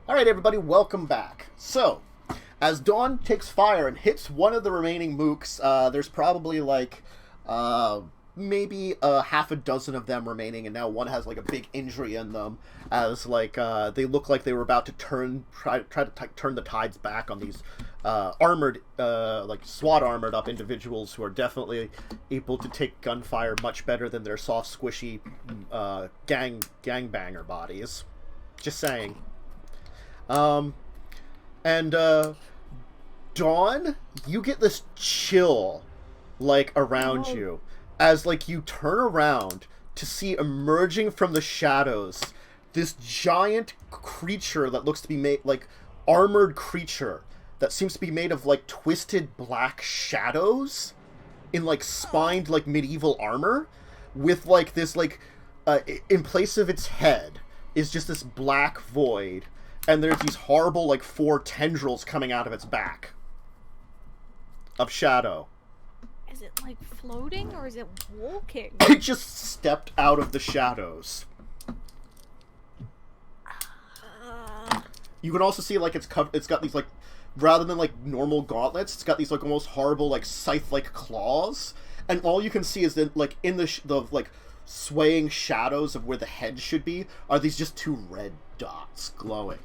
Alright everybody, welcome back. So, as Dawn takes fire and hits one of the remaining mooks, there's probably like, maybe half a dozen of them remaining, and now one has like a big injury in them, as like, they look like they were about to try to turn the tides back on these, armored, like SWAT armored up individuals who are definitely able to take gunfire much better than their soft, squishy, gangbanger bodies. Just saying. And Dawn, you get this chill, like, around you, as, like, you turn around to see emerging from the shadows this giant creature that looks to be made, like, armored creature that seems to be made of, like, twisted black shadows in, like, spined, like, medieval armor with, like, this, like, in place of its head is just this black void. And there's these horrible, like, 4 tendrils coming out of its back. Of shadow. Is it, like, floating, or is it walking? It just stepped out of the shadows. You can also see, like, it's got these, like, rather than, like, normal gauntlets, it's got these, like, almost horrible, like, scythe-like claws. And all you can see is that, like, in the like, swaying shadows of where the head should be, are these just 2 red dots glowing.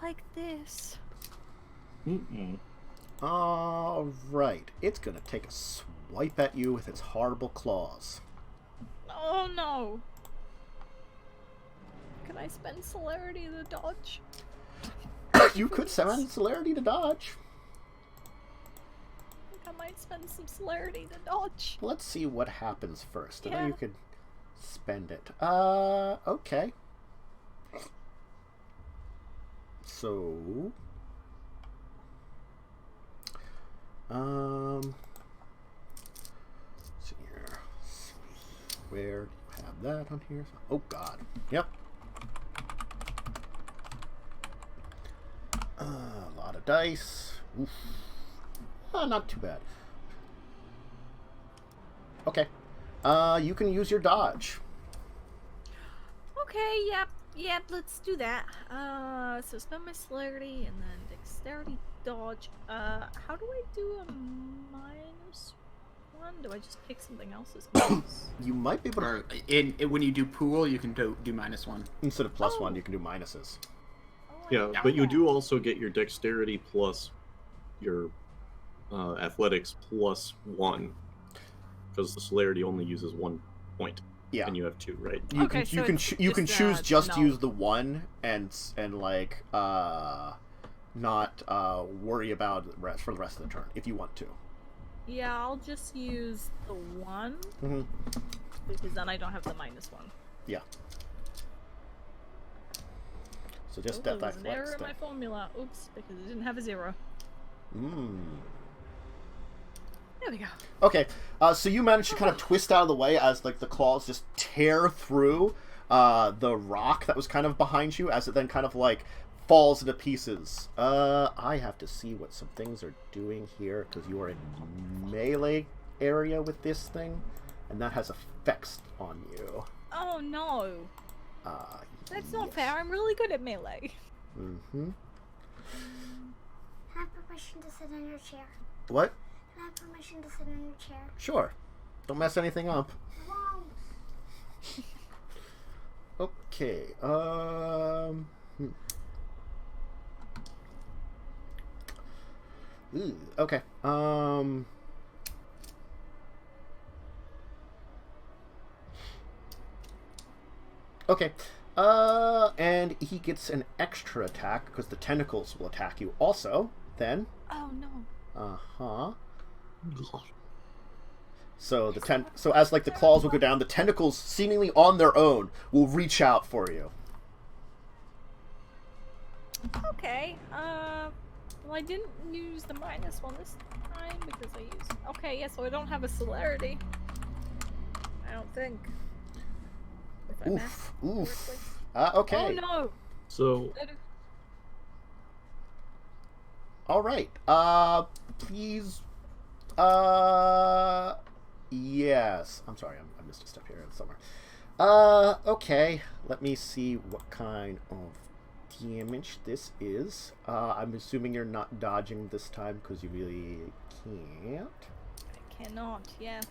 Like this. Alright. It's gonna take a swipe at you with its horrible claws. Oh no. Can I spend celerity to dodge? You could spend celerity to dodge. I think I might spend some celerity to dodge. Let's see what happens first. And yeah. then you could spend it. Okay. So, let's see here. Where do you have that on here? Oh God. Yep. A lot of dice. Oof. Not too bad. Okay. You can use your dodge. Okay, yep, let's do that. So spend my celerity and then dexterity dodge. How do I do a -1? Do I just pick something else as minus? You might be able to... when you do pool, you can do -1. Instead of +1, you can do minuses. Yeah, but you do also get your dexterity plus your athletics +1, because the celerity only uses 1 point. Yeah, and you have 2, right? You okay, can choose just no. use the 1 and like not worry about it for the rest of the turn if you want to. Yeah, I'll just use the 1 Mm-hmm. because then I don't have the -1. Yeah. So just there that was an error in my formula. Oops, because it didn't have a 0. There we go. Okay, so you managed to kind of twist out of the way as like the claws just tear through the rock that was kind of behind you, as it then kind of like falls into pieces. I have to see what some things are doing here, because you are in melee area with this thing, and that has effects on you. Oh no. That's not fair. I'm really good at melee. Mm-hmm. I have permission to sit in your chair. What? I have permission to sit in your chair. Sure. Don't mess anything up. Wow. Okay, Ooh, okay, okay, and he gets an extra attack, because the tentacles will attack you also, then. Oh no. Uh-huh. So so as like the claws will go down, the tentacles seemingly on their own will reach out for you. Okay, well I didn't use the -1 this time because I used... Okay, yeah, so I don't have a celerity. I don't think. If I Oof, math oof. Okay. Oh no! So, alright, please, yes. I'm sorry, I missed a step here somewhere. Okay. Let me see what kind of damage this is. I'm assuming you're not dodging this time because you really can't. I cannot, yes.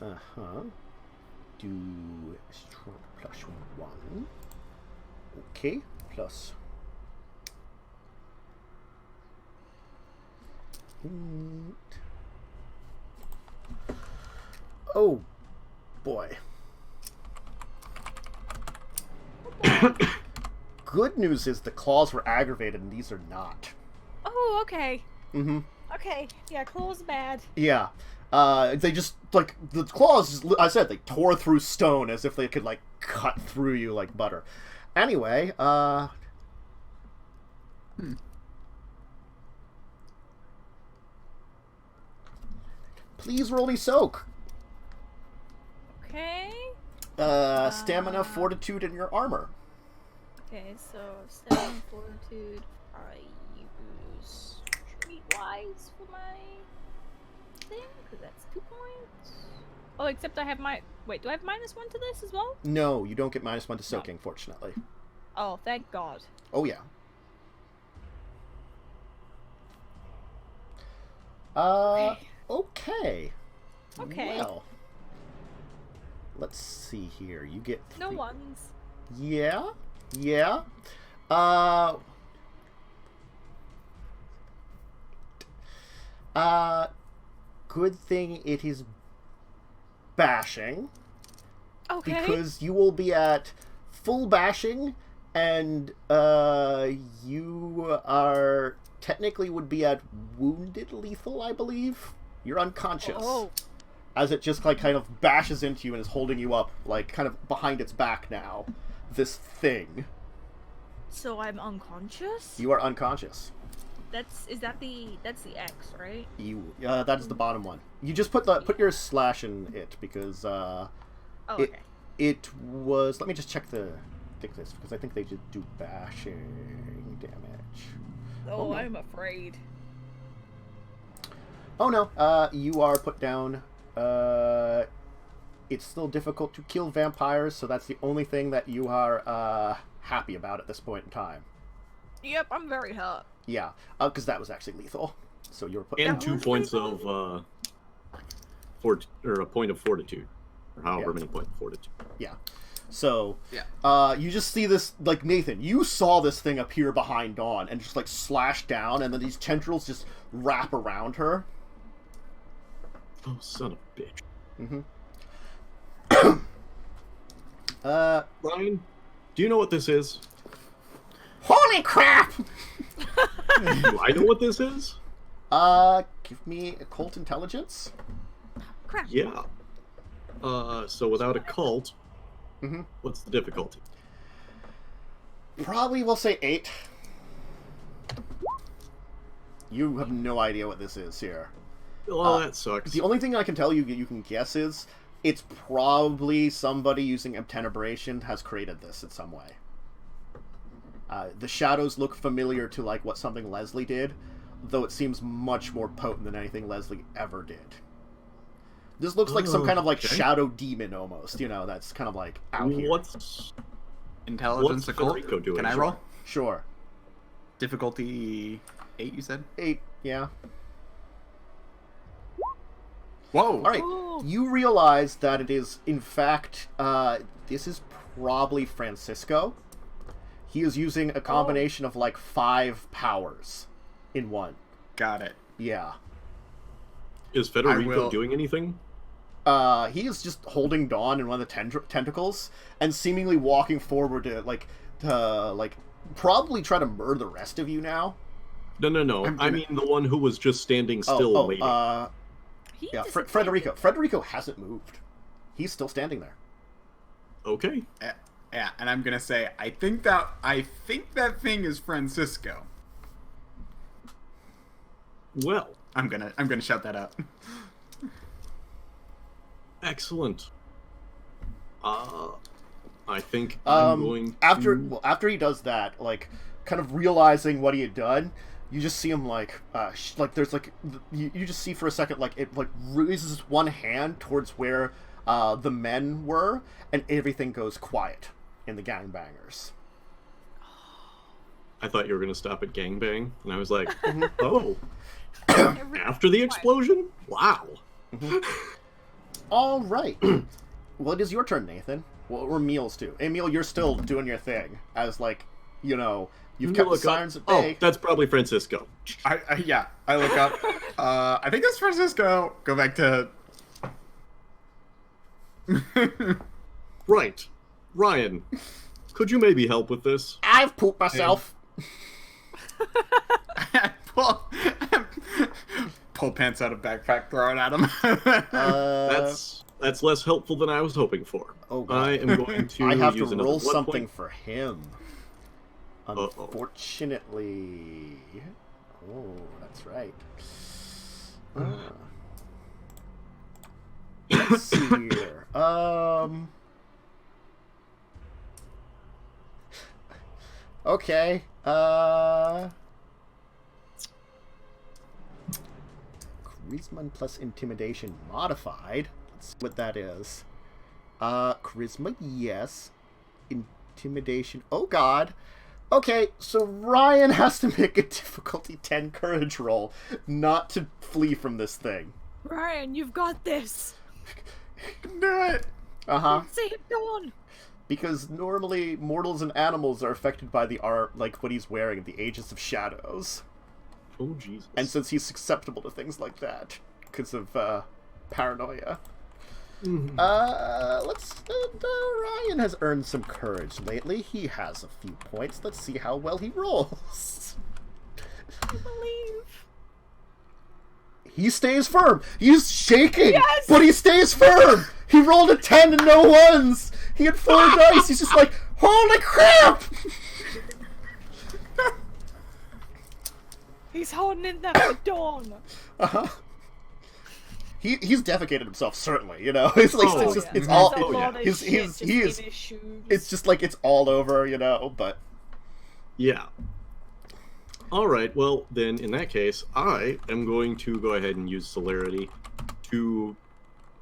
Uh-huh. Do strong plus 1. Okay, plus. Oh, boy. Good news is the claws were aggravated and these are not. Oh, okay. Mm-hmm. Okay, yeah, claws bad. Yeah. They just, like, the claws, I said, they tore through stone as if they could, like, cut through you like butter. Anyway, Please roll me soak. Okay. Stamina, fortitude, and your armor. Okay, so 7 fortitude. I use streetwise for my thing, because that's 2 points. Oh, except I have my. Wait, do I have -1 to this as well? No, you don't get -1 to soaking, fortunately. Oh, thank God. Oh, yeah. Okay. Okay. Well, let's see here. You get No 3... ones. Yeah. Yeah. Good thing it is bashing. Okay. Because you will be at full bashing, and you are technically would be at wounded lethal, I believe. You're unconscious. Oh. As it just like kind of bashes into you and is holding you up, like kind of behind its back now. This thing. So I'm unconscious? You are unconscious. That's the X, right? You that is the bottom one. You just put your slash in it because Oh, okay. it was. Let me just check the thickness because I think they just do bashing damage. Oh, no. I'm afraid. Oh no, you are put down. It's still difficult to kill vampires, so that's the only thing that you are happy about at this point in time. Yep, I'm very hurt. Yeah, because that was actually lethal. So you were put down. And 2 points of a point of fortitude, or however many points of fortitude. Yeah. So, Yeah. You just see this, like, Nathan, you saw this thing appear behind Dawn and just, like, slash down, and then these tendrils just wrap around her. Oh, son of a bitch. Mm-hmm. Ryan, do you know what this is? Holy crap! Do I know what this is? Give me occult intelligence. Crap. Yeah. So without a cult, Mm-hmm. what's the difficulty? Probably we'll say 8. You have no idea what this is here. Oh, that sucks. The only thing I can tell you you can guess is it's probably somebody using Obtenebration has created this in some way. The shadows look familiar to like what something Leslie did, though it seems much more potent than anything Leslie ever did. This looks like some kind of like shadow demon almost, you know, that's kind of like out here. What's Intelligence occult. Federico doing? Can I roll? Sure. Difficulty 8, you said? 8, yeah. Whoa! Alright, you realize that it is, in fact, this is probably Francisco. He is using a combination of like 5 powers in one. Got it. Yeah. Is Federico doing anything? He is just holding Dawn in one of the tentacles and seemingly walking forward to probably try to murder the rest of you now. No. I mean the one who was just standing still waiting. Yeah, Federico. Federico hasn't moved. He's still standing there. Okay. Yeah, and I'm gonna say I think that thing is Francisco. Well, I'm gonna shout that out. excellent. I think I'm going to... After he does that, like, kind of realizing what he had done, you just see him, like, there's, like, you just see for a second, like, it, like, raises one hand towards where the men were, and everything goes quiet in the gangbangers. I thought you were going to stop at gangbang, and I was like, Mm-hmm. oh, after the explosion? Wow. All right. Well, it is your turn, Nathan. What were Emil's too? Emil, you're still doing your thing as, like, you know, you've kept the sirens at bay. Oh, that's probably Francisco. I look up. I think that's Francisco. Go back to. Right. Ryan, could you maybe help with this? I've pooped myself. Pull pants out of backpack, throw it at him. That's less helpful than I was hoping for. Oh, God. I am going to I have to use another roll blood something point. for him. Uh-oh. Unfortunately. Oh, that's right. Let's see here. Okay. Charisma plus intimidation modified. Let's see what that is. Charisma, yes. Intimidation. Oh, God. Okay, so Ryan has to make a difficulty 10 courage roll not to flee from this thing. Ryan, you've got this. Do it. Uh-huh. Save Dawn. Because normally mortals and animals are affected by the art, like what he's wearing, the Ages of Shadows. Oh, Jesus. And since he's susceptible to things like that, because of paranoia. Mhm. Ryan has earned some courage lately. He has a few points. Let's see how well he rolls. I believe. He stays firm. He's shaking, Yes! but he stays firm. He rolled a 10 and no ones. He had 4 dice. He's just like, holy crap! He's holding in that for Dawn. Uh-huh. He's defecated himself, certainly. You know, it's like Oh, it's just yeah. it's all. That's a lot of He's shit just he is. in his shoes. It's just like it's all over, you know. But Yeah. All right, well, then, in that case, I am going to go ahead and use Celerity to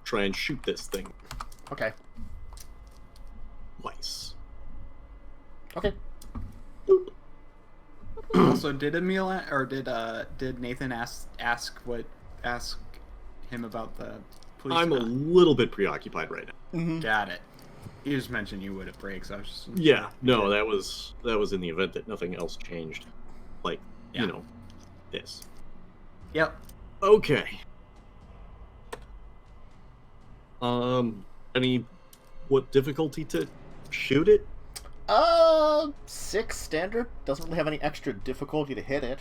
try and shoot this thing okay, twice. okay. Boop. Also, did Emil or did Nathan ask him about the police? I'm a little bit preoccupied right now. Mm-hmm. Got it. You just mentioned you would at breaks. I was just Yeah, no, that was in the event that nothing else changed. Like, Yeah. you know, this. Yep. Okay. What difficulty to shoot it? 6 standard. Doesn't really have any extra difficulty to hit it.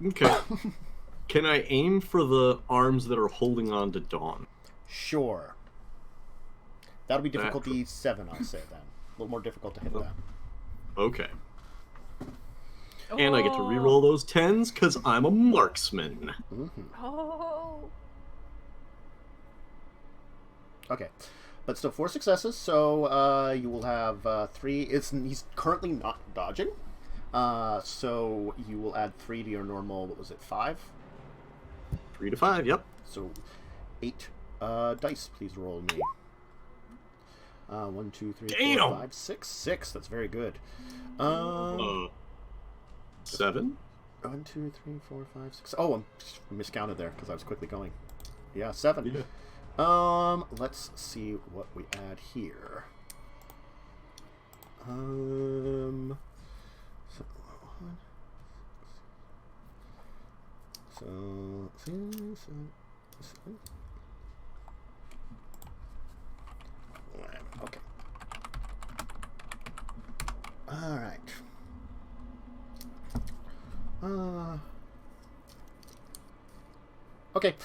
Okay. Can I aim for the arms that are holding on to Dawn? Sure. That'll be difficulty 7, I'll say then. A little more difficult to hit that. Okay. And I get to reroll those 10s because I'm a marksman. Mm-hmm. Oh. Okay, but still 4 successes. So you will have 3. He's currently not dodging. So you will add 3 to your normal. What was it? 5. 3 to 5. Yep. So 8 dice. Please roll me. 1, 2, 3, 4, Damn! 5, 6. 6. That's very good. 7. 1, 2, 3, 4, 5, 6. Oh, I miscounted there because I was quickly going. Yeah, 7. Yeah. Let's see what we add here. Okay. All right. Okay,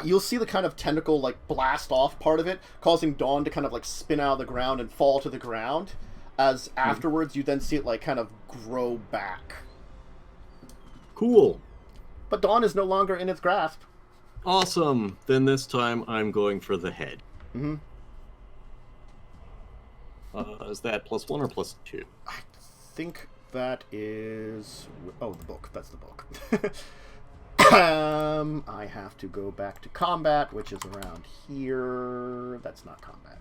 you'll see the kind of tentacle, like, blast off part of it, causing Dawn to kind of, like, spin out of the ground and fall to the ground, as afterwards you then see it, like, kind of grow back. Cool. But Dawn is no longer in its grasp. Awesome. Then this time I'm going for the head. Mm-hmm. Is that +1 or +2? I think that is... Oh, the book. That's the book. I have to go back to combat, which is around here. That's not combat.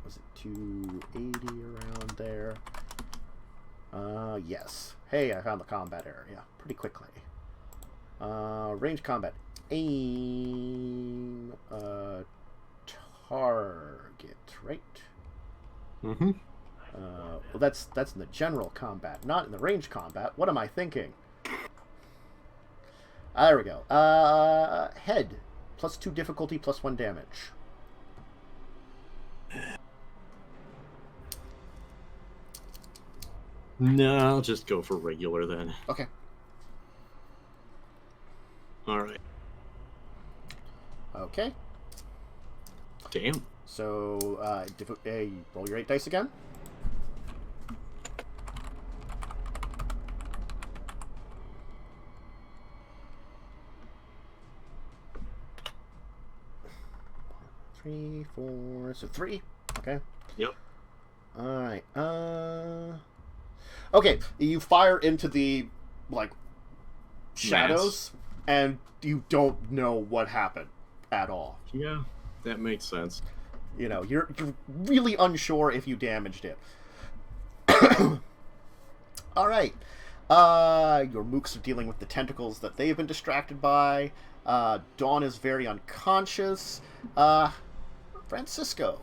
Was it 280 around there? Yes. Hey, I found the combat area pretty quickly. Range combat. Aim. Target, right? Mm-hmm. Well, that's in the general combat, not in the range combat. What am I thinking? There we go. Head. +2 difficulty, +1 damage. No, I'll just go for regular then. Okay. Alright. Okay. Damn. So, roll your 8 dice again. Three, 4, so 3. Okay. Yep. Alright. Okay, you fire into the, like, shadows, and you don't know what happened at all. Yeah, that makes sense. You know, you're really unsure if you damaged it. Alright. Your mooks are dealing with the tentacles that they've been distracted by. Dawn is very unconscious. Francisco.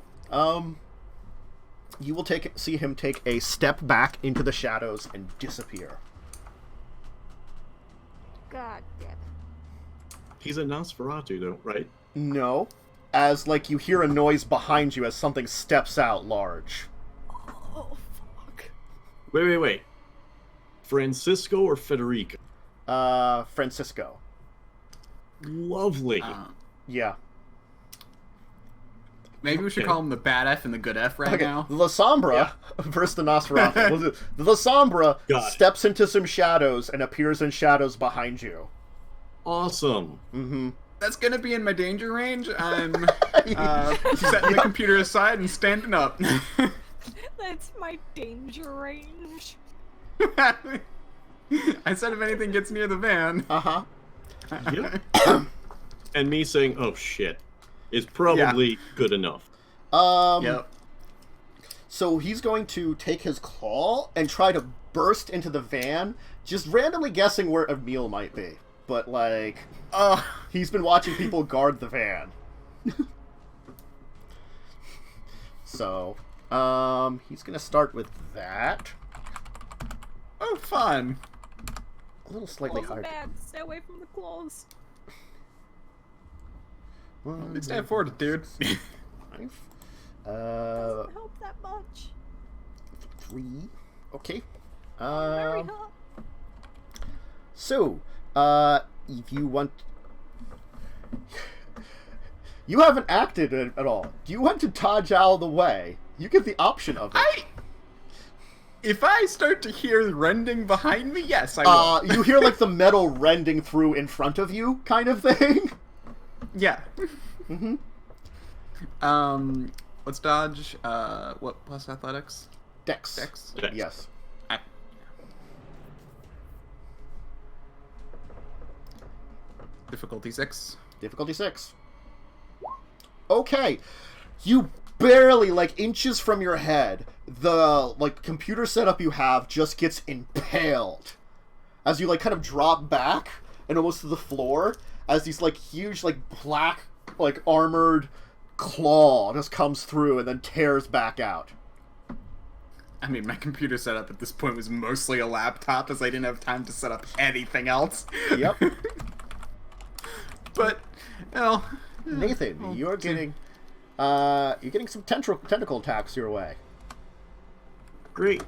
You will see him take a step back into the shadows and disappear. God damn it. He's a Nosferatu, though, right? No. As, like, you hear a noise behind you as something steps out large. Oh, fuck. Wait. Francisco or Federico? Francisco. Lovely. Yeah. Maybe we should call him the bad F and the good F right now. The La Sombra versus the Nosferatu. The La Sombra steps into some shadows and appears in shadows behind you. Awesome. Mm-hmm. That's gonna be in my danger range. I'm setting the computer aside and standing up. That's my danger range. I said if anything gets near the van. Uh-huh. Yep. And me saying, oh shit, is probably good enough. Yep. So he's going to take his claw and try to burst into the van, just randomly guessing where Emil might be. But, like, he's been watching people guard the van. So, he's gonna start with that. Oh, fun. A little slightly Claws are hard. bad. Stay away from the claws. One, It's that fortitude. 5. Doesn't help that much. 3. Okay. Very hot. So, if you want... You haven't acted at all. Do you want to dodge out of the way? You get the option of it. If I start to hear rending behind me, yes, I will. You hear, like, the metal rending through in front of you, kind of thing. Yeah. Mm-hmm. Let's dodge. What plus athletics? Dex. Dex? Yes. Difficulty 6. Difficulty 6. Okay. You barely, like, inches from your head, the, like, computer setup you have just gets impaled. As you, like, kind of drop back and almost to the floor, as these, like, huge, like, black, like, armored claw just comes through and then tears back out. I mean, my computer setup at this point was mostly a laptop, as I didn't have time to set up anything else. Yep. But, well... Nathan, you're getting some tentacle attacks your way. Great.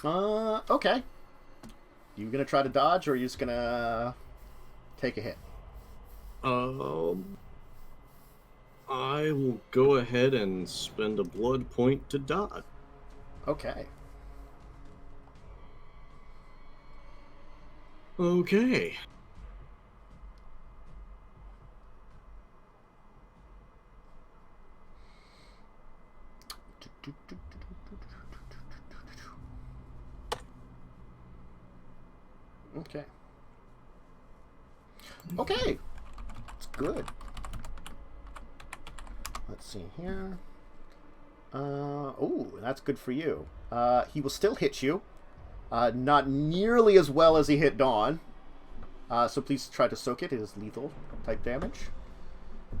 Okay. You gonna try to dodge, or are you just gonna take a hit? I will go ahead and spend a blood point to dodge. Okay. Okay. Okay. Okay. It's good. Let's see here. Oh, that's good for you. He will still hit you. Not nearly as well as he hit Dawn. So please try to soak it. It is lethal type damage.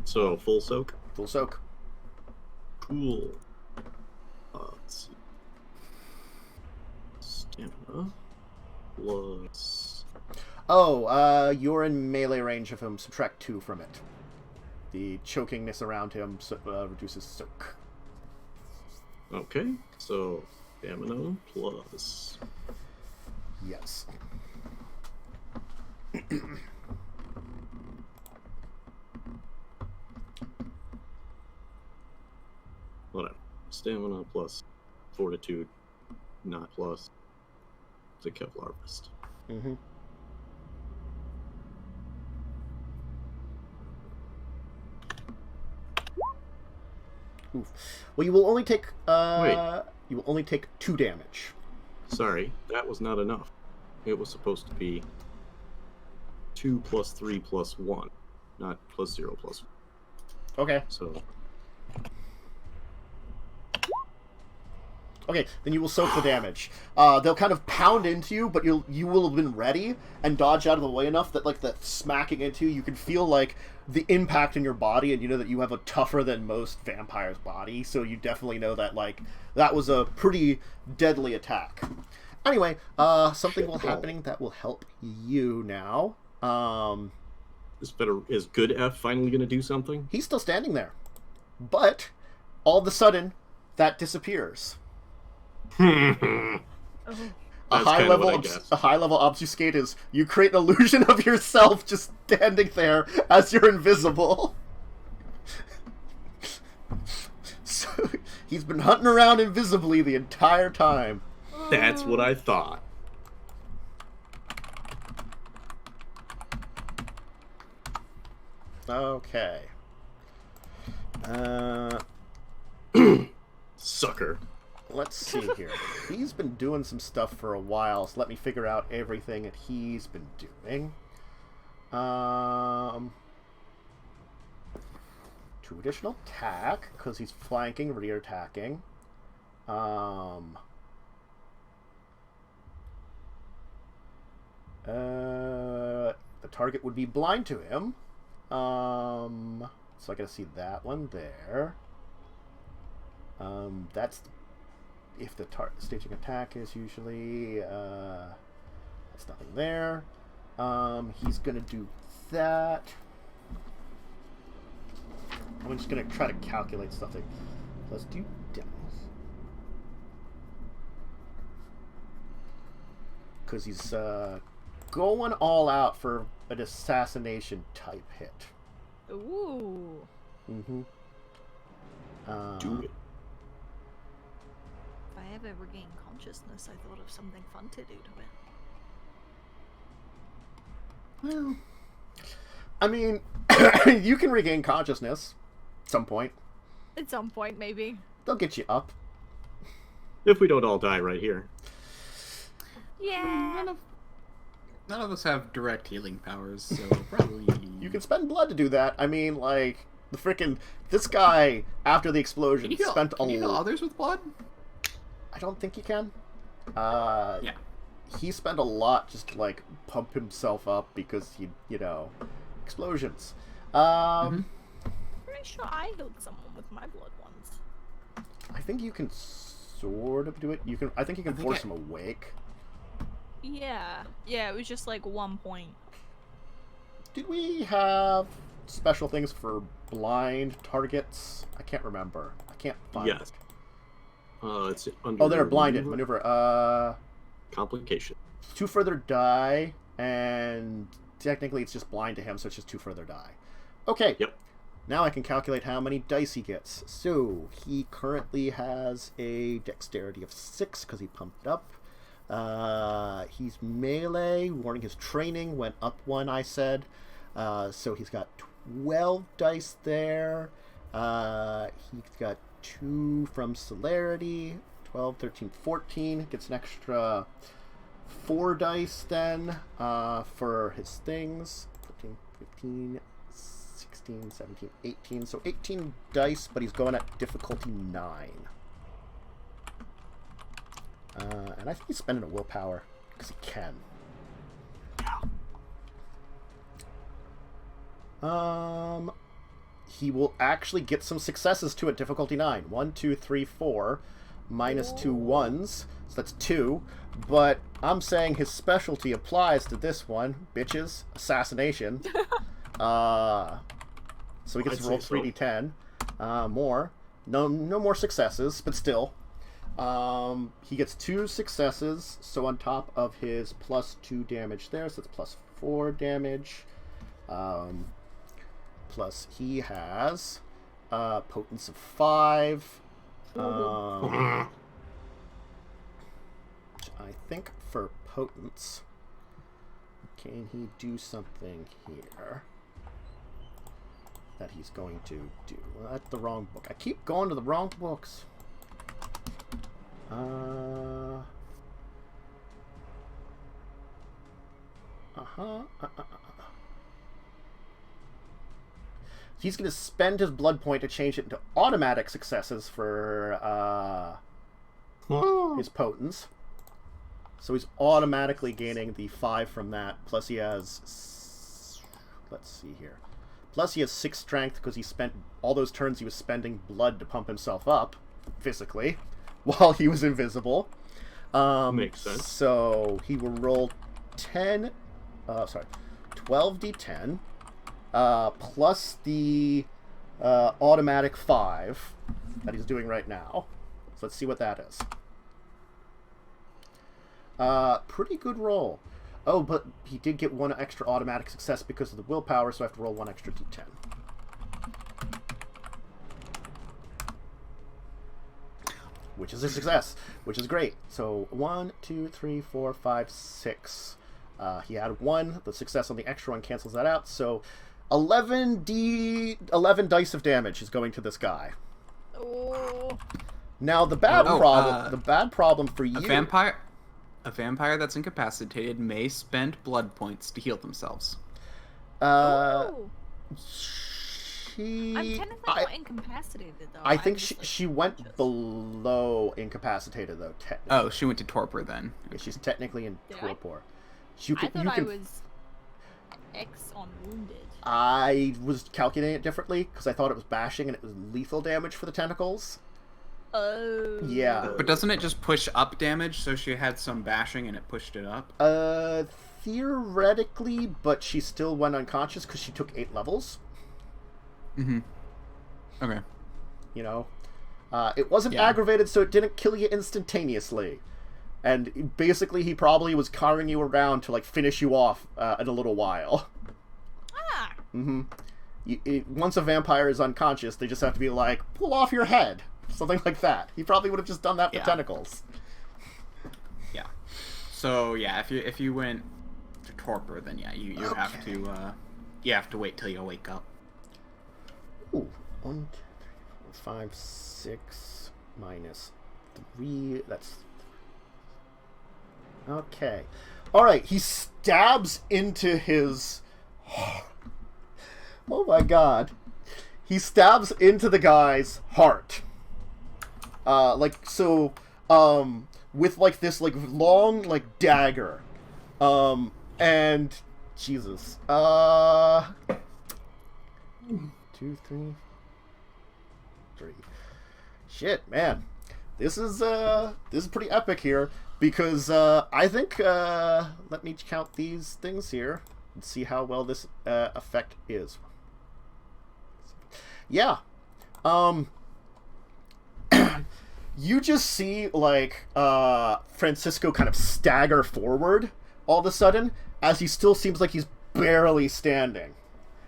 So, full soak? Full soak. Cool. Let's see. Stamina. Plus... Oh, you're in melee range of him. Subtract 2 from it. The chokingness around him reduces soak. Okay, so stamina plus... Yes. Whatever. Stamina plus fortitude, not plus the Kevlar vest. Mm-hmm. Oof. Well, you will only take Wait. You will only take 2 damage. Sorry, that was not enough. It was supposed to be 2 plus 3 plus 1, not plus 0 plus 1. Okay. So, Okay, then you will soak the damage. They'll kind of pound into you, but you will have been ready and dodge out of the way enough that, like, the smacking into you, you can feel, like, the impact in your body, and you know that you have a tougher than most vampires' body, so you definitely know that, like, that was a pretty deadly attack. Anyway, something will happening that will help you now. is Good F finally going to do something? He's still standing there. But, all of a sudden, that disappears. Oh. A high level obfuscate is you create an illusion of yourself just standing there as you're invisible. So he's been hunting around invisibly the entire time. That's what I thought. Okay. Sucker. Let's see here. He's been doing some stuff for a while, so let me figure out everything that he's been doing. 2 additional attack, because he's flanking, rear attacking. The target would be blind to him. So I gotta see that one there. That's if the staging attack is usually that's nothing there. He's gonna do that. I'm just gonna try to calculate something. Let's do dice. Because he's going all out for an assassination type hit. Ooh. Mm-hmm. Do it. If I ever regain consciousness, I thought of something fun to do to it. Well, I mean, you can regain consciousness at some point. At some point, maybe. They'll get you up. If we don't all die right here. Yeah. None of us have direct healing powers, so probably... You can spend blood to do that. I mean, like, the frickin' this guy, after the explosion, spent Can you heal others with blood? I don't think he can. Yeah. He spent a lot just to, like, pump himself up because he, explosions. Pretty sure I healed someone with my blood once. I think you can sort of do it. I think you can force him awake. Yeah. Yeah, it was just like 1 point. Did we have special things for blind targets? I can't remember. I can't find Yes. it. It's under They're blinded. Maneuver. Complication. 2 further die, and technically it's just blind to him, so it's just 2 further die. Okay. Yep. Now I can calculate how many dice he gets. So, he currently has a dexterity of 6, because he pumped up. He's melee. Warning, his training went up 1, I said. So he's got 12 dice there. He's got 2 from celerity. 12, 13, 14. Gets an extra 4 dice then for his things. 14, 15, 16, 17, 18. So 18 dice, but he's going at difficulty 9. And I think he's spending a willpower, because he can. He will actually get some successes too at difficulty 9. 1, 2, 3, 4. Minus 2 ones. So that's 2. But I'm saying his specialty applies to this one. Bitches. Assassination. So he gets to roll 3d10. More. No more successes, but still. He gets 2 successes, so on top of his plus 2 damage there, so it's plus 4 damage. Plus he has potence of 5. I think for potence, can he do something here that he's going to do? Well, that's the wrong book. I keep going to the wrong books. He's going to spend his blood point to change it into automatic successes for his potence. So he's automatically gaining the 5 from that. Plus he has... Let's see here. Plus he has 6 strength because he spent... All those turns he was spending blood to pump himself up, physically, while he was invisible. Makes sense. So he will roll 12d10. Plus the automatic 5 that he's doing right now. So let's see what that is. Pretty good roll. Oh, but he did get 1 extra automatic success because of the willpower, so I have to roll 1 extra d10. Which is a success, which is great. So 1, 2, 3, 4, 5, 6. He had 1. The success on the extra one cancels that out. So 11 dice of damage is going to this guy. Oh. Now the bad problem for you. A vampire that's incapacitated may spend blood points to heal themselves. I'm She. technically not incapacitated though. I think just, she went below incapacitated though. Technically. Oh, she went to torpor then. Yeah, she's technically in torpor. I thought I was X on wounded. I was calculating it differently because I thought it was bashing and it was lethal damage for the tentacles. Oh. Yeah. But doesn't it just push up damage? So she had some bashing and it pushed it up? Theoretically, but she still went unconscious because she took 8 levels. Mm-hmm. Okay. You know? It wasn't aggravated, so it didn't kill you instantaneously. And basically, he probably was carrying you around to, like, finish you off in a little while. Ah. Mm-hmm. Once a vampire is unconscious, they just have to be like, pull off your head. Something like that. He probably would have just done that for tentacles. Yeah. So, yeah, if you went to torpor, then yeah, you have to wait till you wake up. Ooh. 1, 2, 3, 4, 5, 6 minus 3. That's... Okay. Alright, he stabs into his... Oh my god. He stabs into the guy's heart. With, like, this, like, long, like, dagger. And... Jesus. 2, 3... 3. Shit, man. This is pretty epic here. Because, I think, let me count these things here and see how well this, effect is. Yeah. You just see, like, Francisco kind of stagger forward all of a sudden, as he still seems like he's barely standing.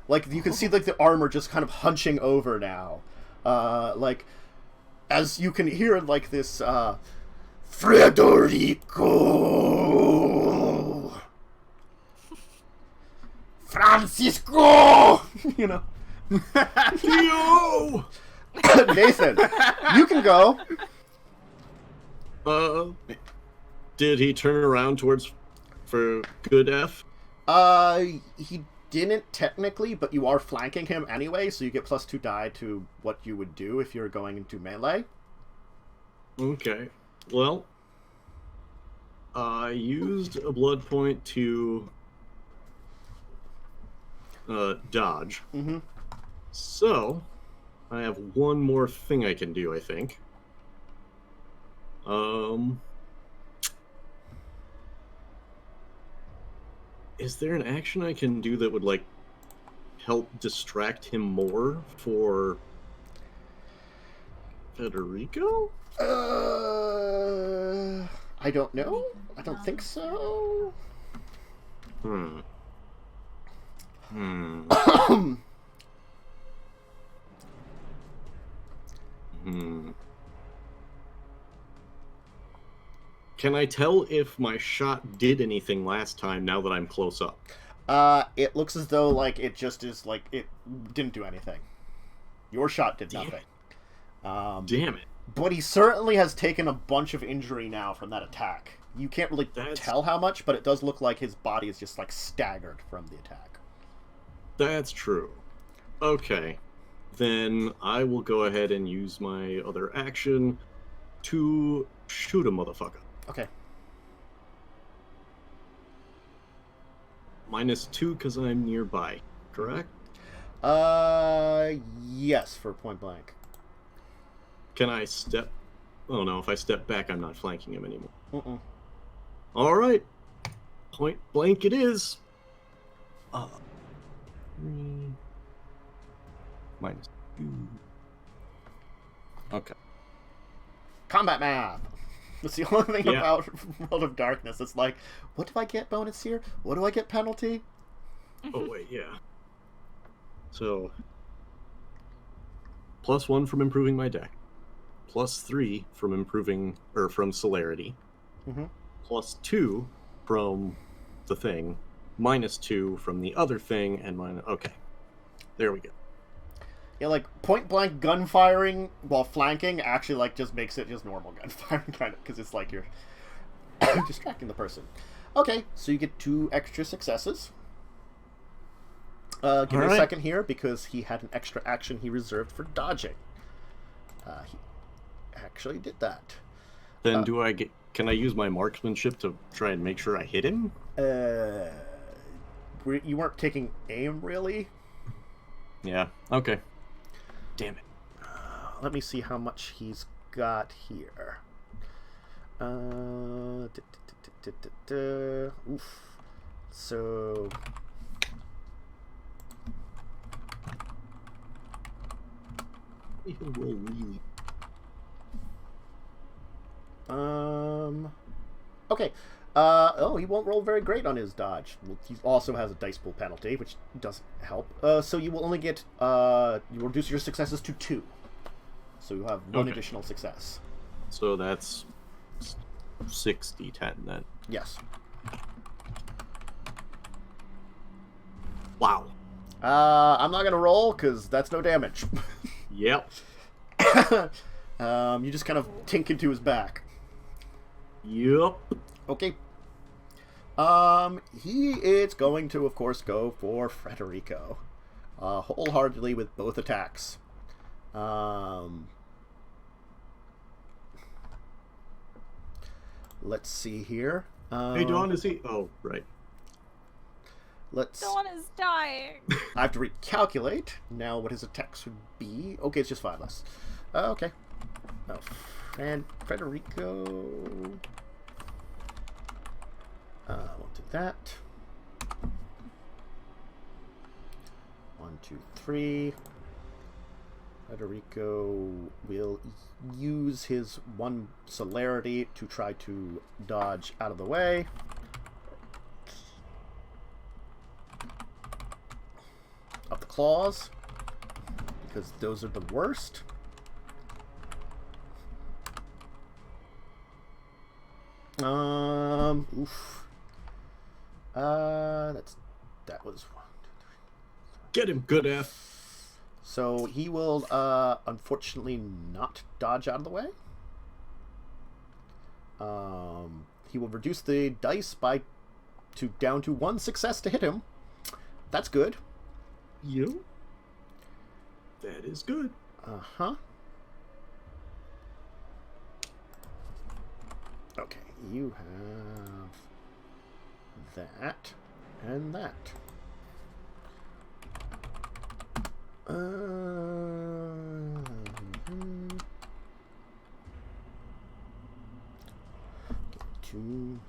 Like, you can see, like, the armor just kind of hunching over now. Like, as you can hear, like, this, Frederico! Francisco! You know? Yo! Nathan, you can go. Did he turn around towards for good F? He didn't technically, but you are flanking him anyway, so you get +2 die to what you would do if you're going into melee. Okay. Well, I used a blood point to dodge. Mm-hmm. So, I have one more thing I can do, I think. Is there an action I can do that would, like, help distract him more for Federico? I don't know. I don't think so. Hmm. Can I tell if my shot did anything last time now that I'm close up? It looks as though, like, it just is, like, it didn't do anything. Your shot did nothing. Damn it. But he certainly has taken a bunch of injury now from that attack. You can't really tell how much, but it does look like his body is just, like, staggered from the attack. That's true. Okay. Then I will go ahead and use my other action to shoot a motherfucker. Okay. -2 because I'm nearby, correct? Yes, for point blank. Can I step... Oh no, if I step back, I'm not flanking him anymore. Mm-mm. Alright. Point blank it is. 3... -2. Okay. Combat map! That's the only thing about World of Darkness. It's like, what do I get bonus here? What do I get penalty? Oh, wait, yeah. So, +1 from improving my deck. +3 from improving, or from celerity. Mm-hmm. +2 from the thing. -2 from the other thing, and okay. There we go. Yeah, like, point-blank gunfiring while flanking actually, like, just makes it just normal gunfiring, kind of, because it's like you're distracting the person. Okay, so you get 2 extra successes. Give me a second here, because he had an extra action he reserved for dodging. He actually did that. Then can I use my marksmanship to try and make sure I hit him? You weren't taking aim, really? Yeah, okay. Damn it. Let me see how much he's got here. Oof. So... He'll roll really... Okay. He won't roll very great on his dodge. He also has a dice pool penalty, which doesn't help. So you will only get, you reduce your successes to 2. So you have 1 additional success. So that's 60-10 then. Yes. Wow. I'm not gonna roll, because that's no damage. Yep. You just kind of tink into his back. Yep. Okay. He is going to, of course, go for Federico. Wholeheartedly with both attacks. Let's see here. Hey, Dawn, is he... Oh, right. Dawn is dying. I have to recalculate now what his attacks would be. Okay, it's just 5 less. Okay. Oh, and Federico... we'll do that. 1, 2, 3. Federico will use his 1 celerity to try to dodge out of the way. Up the claws, because those are the worst. Oof. That was 1, 2, 3. Get him, good F. So he will, unfortunately not dodge out of the way. He will reduce the dice down to 1 success to hit him. That's good. Yep. That is good. Uh-huh. Okay, you have that and that. Two.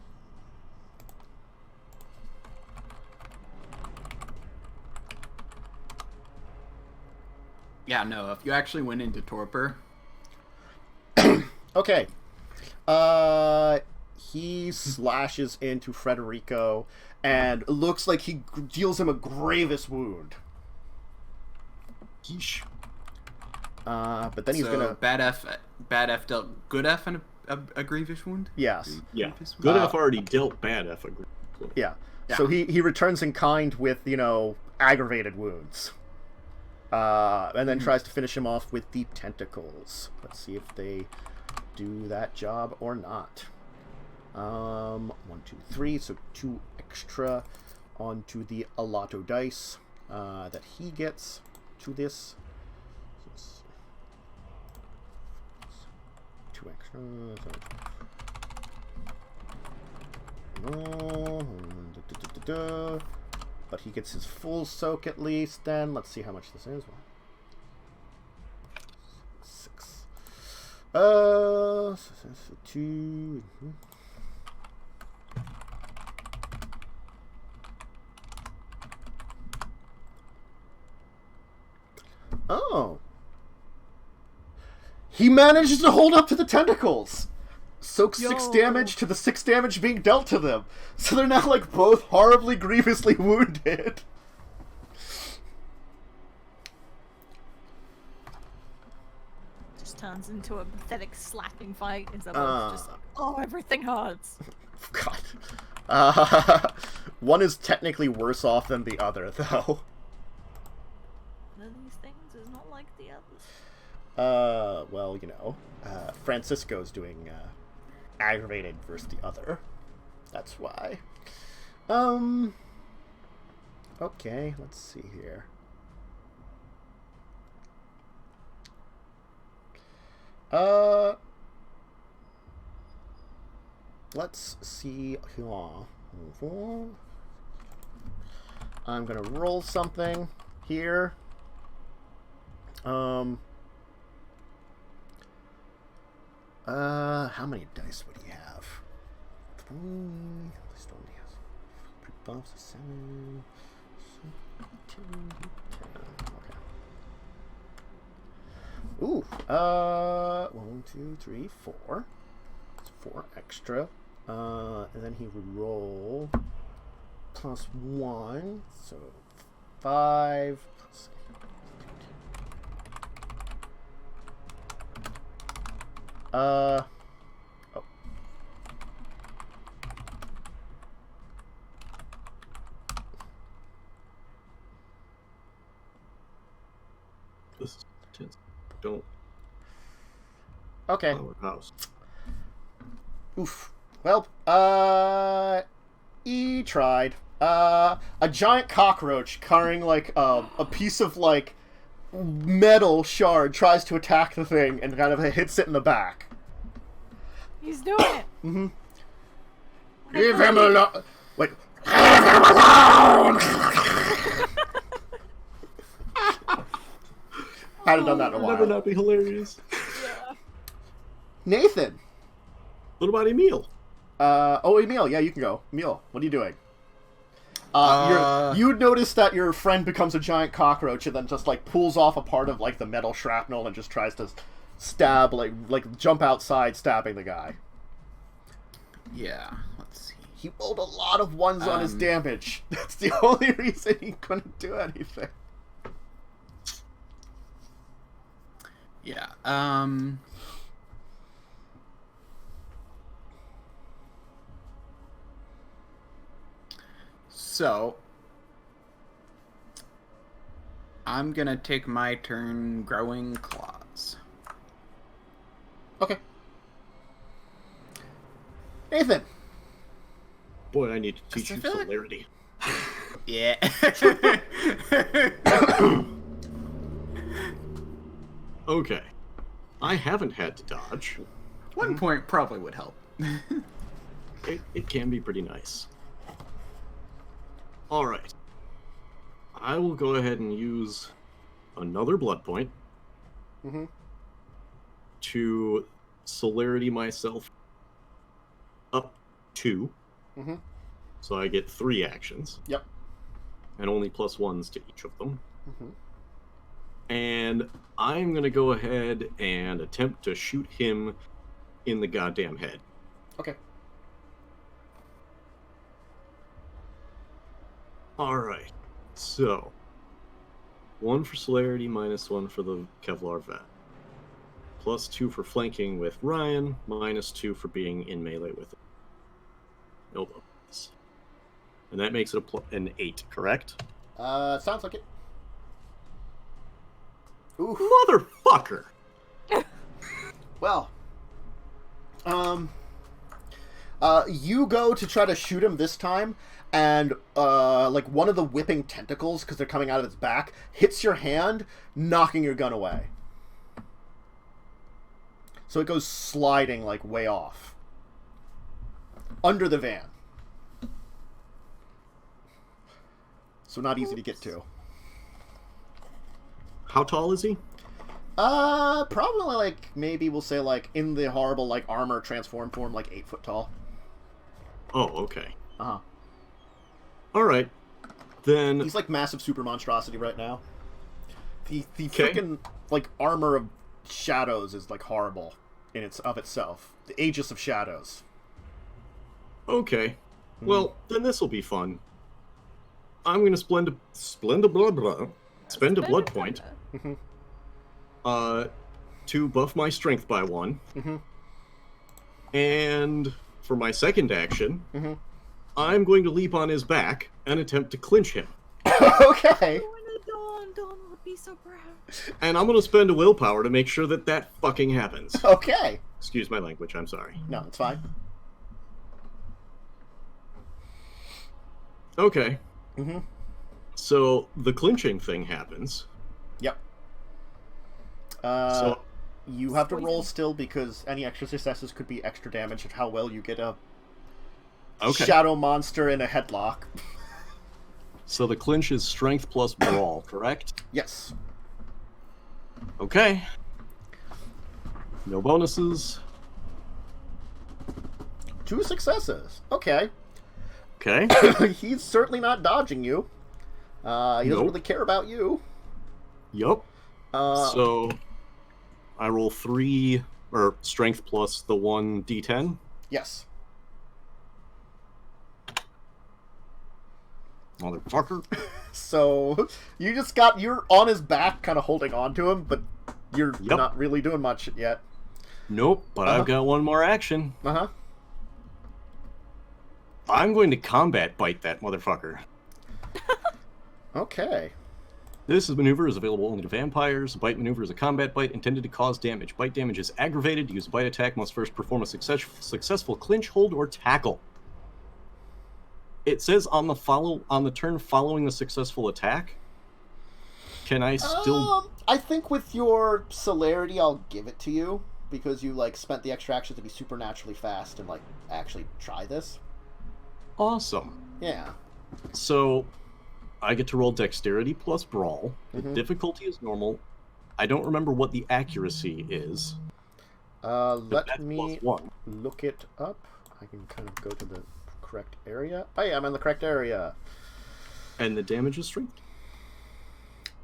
Yeah, no, if you actually went into torpor. Okay. He slashes into Federico and looks like he deals him a grievous wound. Yeesh. But then he's So gonna... bad F dealt good F and a grievous wound? Yes. Yeah. Grievous wound? Good F already dealt bad F. Yeah. Yeah. So he returns in kind with, aggravated wounds. And then tries to finish him off with the tentacles. Let's see if they do that job or not. 1, 2, 3, so 2 extra onto the Alato dice that he gets to this. 2 extra. But he gets his full soak at least. Then let's see how much this is. 6. 2. Oh. He manages to hold up to the tentacles. Soaks 6 damage to the 6 damage being dealt to them. So they're now like both horribly grievously wounded. Just turns into a pathetic slapping fight. Is that just like, oh, everything hurts. God. One is technically worse off than the other, though. One of these things is not like the others. Well, Francisco's doing aggravated versus the other. That's why. Okay, let's see here. Let's see here. I'm gonna roll something here. How many dice would he have? 3. This only has pre-buffs, 7, 10. Okay. Ooh. 1, 2, 3, 4. That's 4 extra. And then he would roll +1, so 5. Oh. This is intense. Don't. Okay. House. Oof. Well, he tried. A giant cockroach carrying like a piece of like metal shard tries to attack the thing and kind of hits it in the back. He's doing it. Mm-hmm. Leave him alone. Wait. Leave him alone. I haven't done that in a It'll while. never not be hilarious. Yeah. Nathan. What about Emil? Emil, yeah, you can go. Emil, what are you doing? You notice that your friend becomes a giant cockroach and then just like pulls off a part of like the metal shrapnel and just tries to stab, like jump outside, stabbing the guy. Yeah, let's see. He rolled a lot of 1s on his damage. That's the only reason he couldn't do anything. Yeah, So, I'm gonna take my turn growing claws. Okay. Nathan. Boy, I need to teach I you feel like- celerity. Yeah. Okay. I haven't had to dodge. 1 point probably would help. It can be pretty nice. Alright. I will go ahead and use another blood point Mm-hmm. to celerity myself up 2. Mm-hmm. So I get 3 actions. Yep. And only +1s to each of them. Mm-hmm. And I'm going to go ahead and attempt to shoot him in the goddamn head. Okay. Alright. So, 1 for celerity, -1 for the Kevlar vet. +2 for flanking with Ryan, -2 for being in melee with him. No bonus. And that makes it an 8, correct? Sounds like it. Ooh. Motherfucker! Well. You go to try to shoot him this time, and, like, one of the whipping tentacles, because they're coming out of its back, hits your hand, knocking your gun away. So it goes sliding, like, way off. Under the van. So not easy to get to. How tall is he? Probably, like, maybe we'll say, like, in the horrible, like, armor transform form, like, 8 foot tall. Oh, okay. Uh-huh. Alright. Then... He's, like, massive super monstrosity right now. The Okay. freaking, like, armor of shadows is, like, horrible in itself. The Aegis of Shadows. Okay. Well, then this'll be fun. I'm gonna spend a blood point to buff my strength by 1. Mm-hmm. And for my second action, Mm-hmm. I'm going to leap on his back and attempt to clinch him. Okay. Dawn would be so proud. And I'm gonna spend a willpower to make sure that that fucking happens. Okay. Excuse my language, I'm sorry. No, it's fine. Okay. Mm-hmm. So the clinching thing happens. Yep. So You have to roll still because any extra successes could be extra damage of how well you get a shadow monster in a headlock. So the clinch is strength plus brawl, correct? Yes. Okay. No bonuses. 2 successes. Okay. Okay. He's certainly not dodging you. He doesn't Nope. really care about you. Yup. Uh, So I roll 3, or strength plus the 1 d10. Yes. Motherfucker. So you're on his back, kind of holding on to him, but you're not really doing much yet. Nope, but I've got one more action. Uh-huh. I'm going to combat bite that motherfucker. Okay. This maneuver is available only to vampires. Bite maneuver is a combat bite intended to cause damage. Bite damage is aggravated. To use a bite attack, must first perform a successful clinch, hold, or tackle. It says on the turn following the successful attack. Can I still... I think with your celerity, I'll give it to you, because you, like, spent the extra action to be supernaturally fast and, like, actually try this. Awesome. Yeah. So, I get to roll dexterity plus brawl. The Mhm. difficulty is normal. I don't remember what the accuracy is. Let that's me +1. look it up. I can kind of go to the correct area. Oh yeah, I'm in the correct area. And the damage is strength?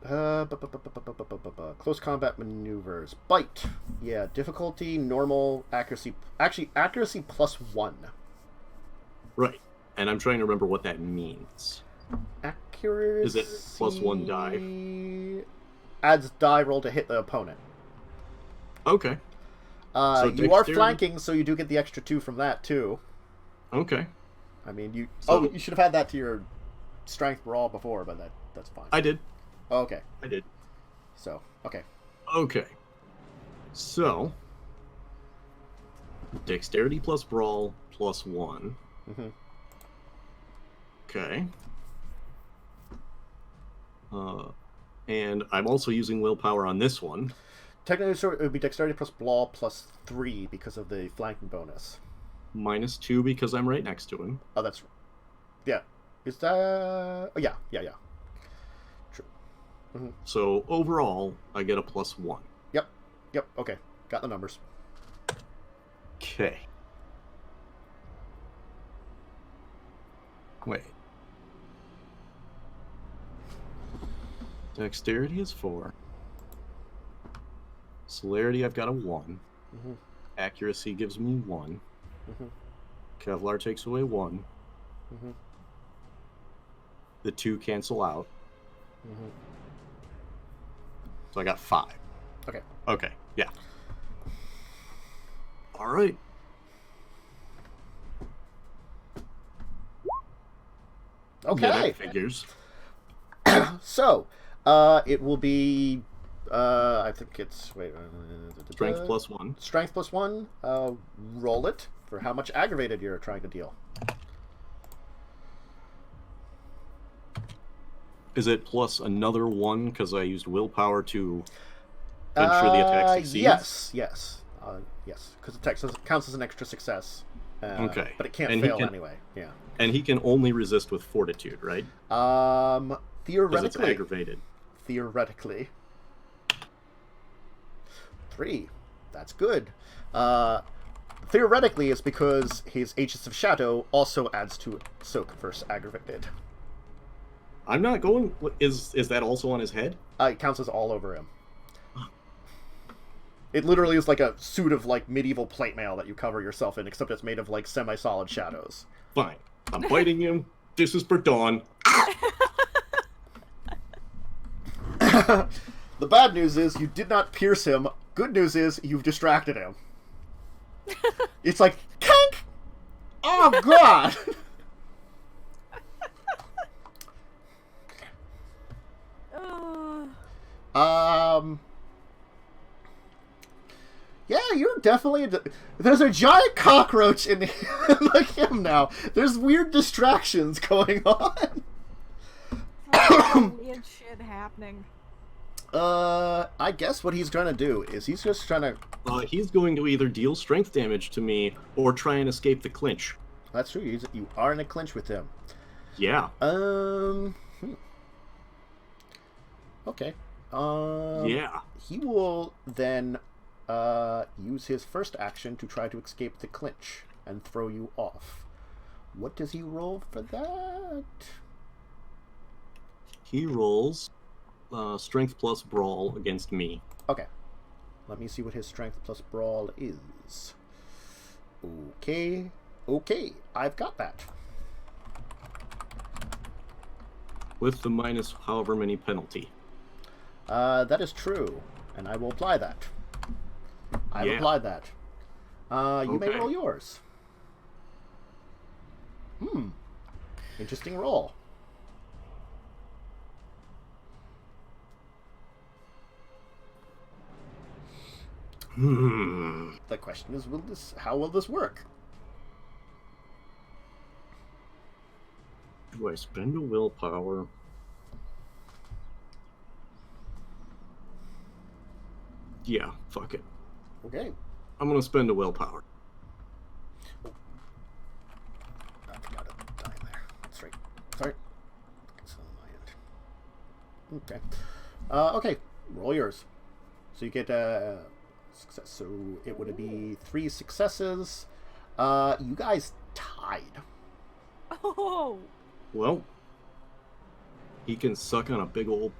Close combat maneuvers. Bite. Yeah, difficulty, normal, accuracy. Actually, accuracy +1. Right. And I'm trying to remember what that means. Accuracy... Is it +1 die? Adds die roll to hit the opponent. Okay. You are dexterity- flanking, so you do get the extra 2 from that, too. Okay. I mean, you... So- you should have had that to your strength brawl before, but that's fine. I did. Oh, okay. I did. So, okay. Okay. So, dexterity plus brawl plus 1. Mm-hmm. Okay. And I'm also using willpower on this one. Technically, so it would be dexterity plus brawl plus 3 because of the flanking bonus. -2 because I'm right next to him. Oh, that's... Yeah. Is that... Oh, yeah. True. Mm-hmm. So overall, I get a +1. Yep, okay. Got the numbers. Okay. Wait. Dexterity is 4. Celerity, I've got a 1. Mm-hmm. Accuracy gives me 1. Mm-hmm. Kevlar takes away 1. Mm-hmm. The 2 cancel out. Mm-hmm. So I got 5. Okay, yeah. All right. Okay. Yeah, that figures. So, it will be... I think it's... Wait. Strength +1. Strength +1. Roll it for how much aggravated you're trying to deal. Is it plus another 1 because I used willpower to ensure the attack succeeds? Yes. Yes, because it counts as an extra success. Okay. But it can't And he fail can- anyway. Yeah. And he can only resist with fortitude, right? Because it's Theoretically. aggravated. Theoretically. 3. That's good. Theoretically, it's because his Aegis of Shadow also adds to soak versus aggravated. I'm not going... Is that also on his head? It counts as all over him. It literally is like a suit of like medieval plate mail that you cover yourself in, except it's made of like semi-solid shadows. Fine. I'm biting him. This is for Dawn. The bad news is you did not pierce him. Good news is you've distracted him. It's like, kank! Oh, God! Yeah, you're definitely... There's a giant cockroach in him now. There's weird distractions going on. Weird shit happening. I guess what he's trying to do is he's just trying to... He's going to either deal strength damage to me or try and escape the clinch. That's true, you are in a clinch with him. Yeah. Okay. Yeah. He will then use his first action to try to escape the clinch and throw you off. What does he roll for that? He rolls strength plus brawl against me. Okay. Let me see what his strength plus brawl is. Okay. Okay, I've got that. With the minus however many penalty. That is true, and I will apply that. I've applied that. You may Okay. roll yours. Interesting roll. The question is, how will this work? Do I spend a willpower? Yeah, fuck it. Okay. I'm gonna spend a willpower. I forgot a die there. That's right. Sorry. It's on my end. Okay. Okay. Roll yours. So you get success. So it would be 3 successes. You guys tied. Oh! Well, he can suck on a big old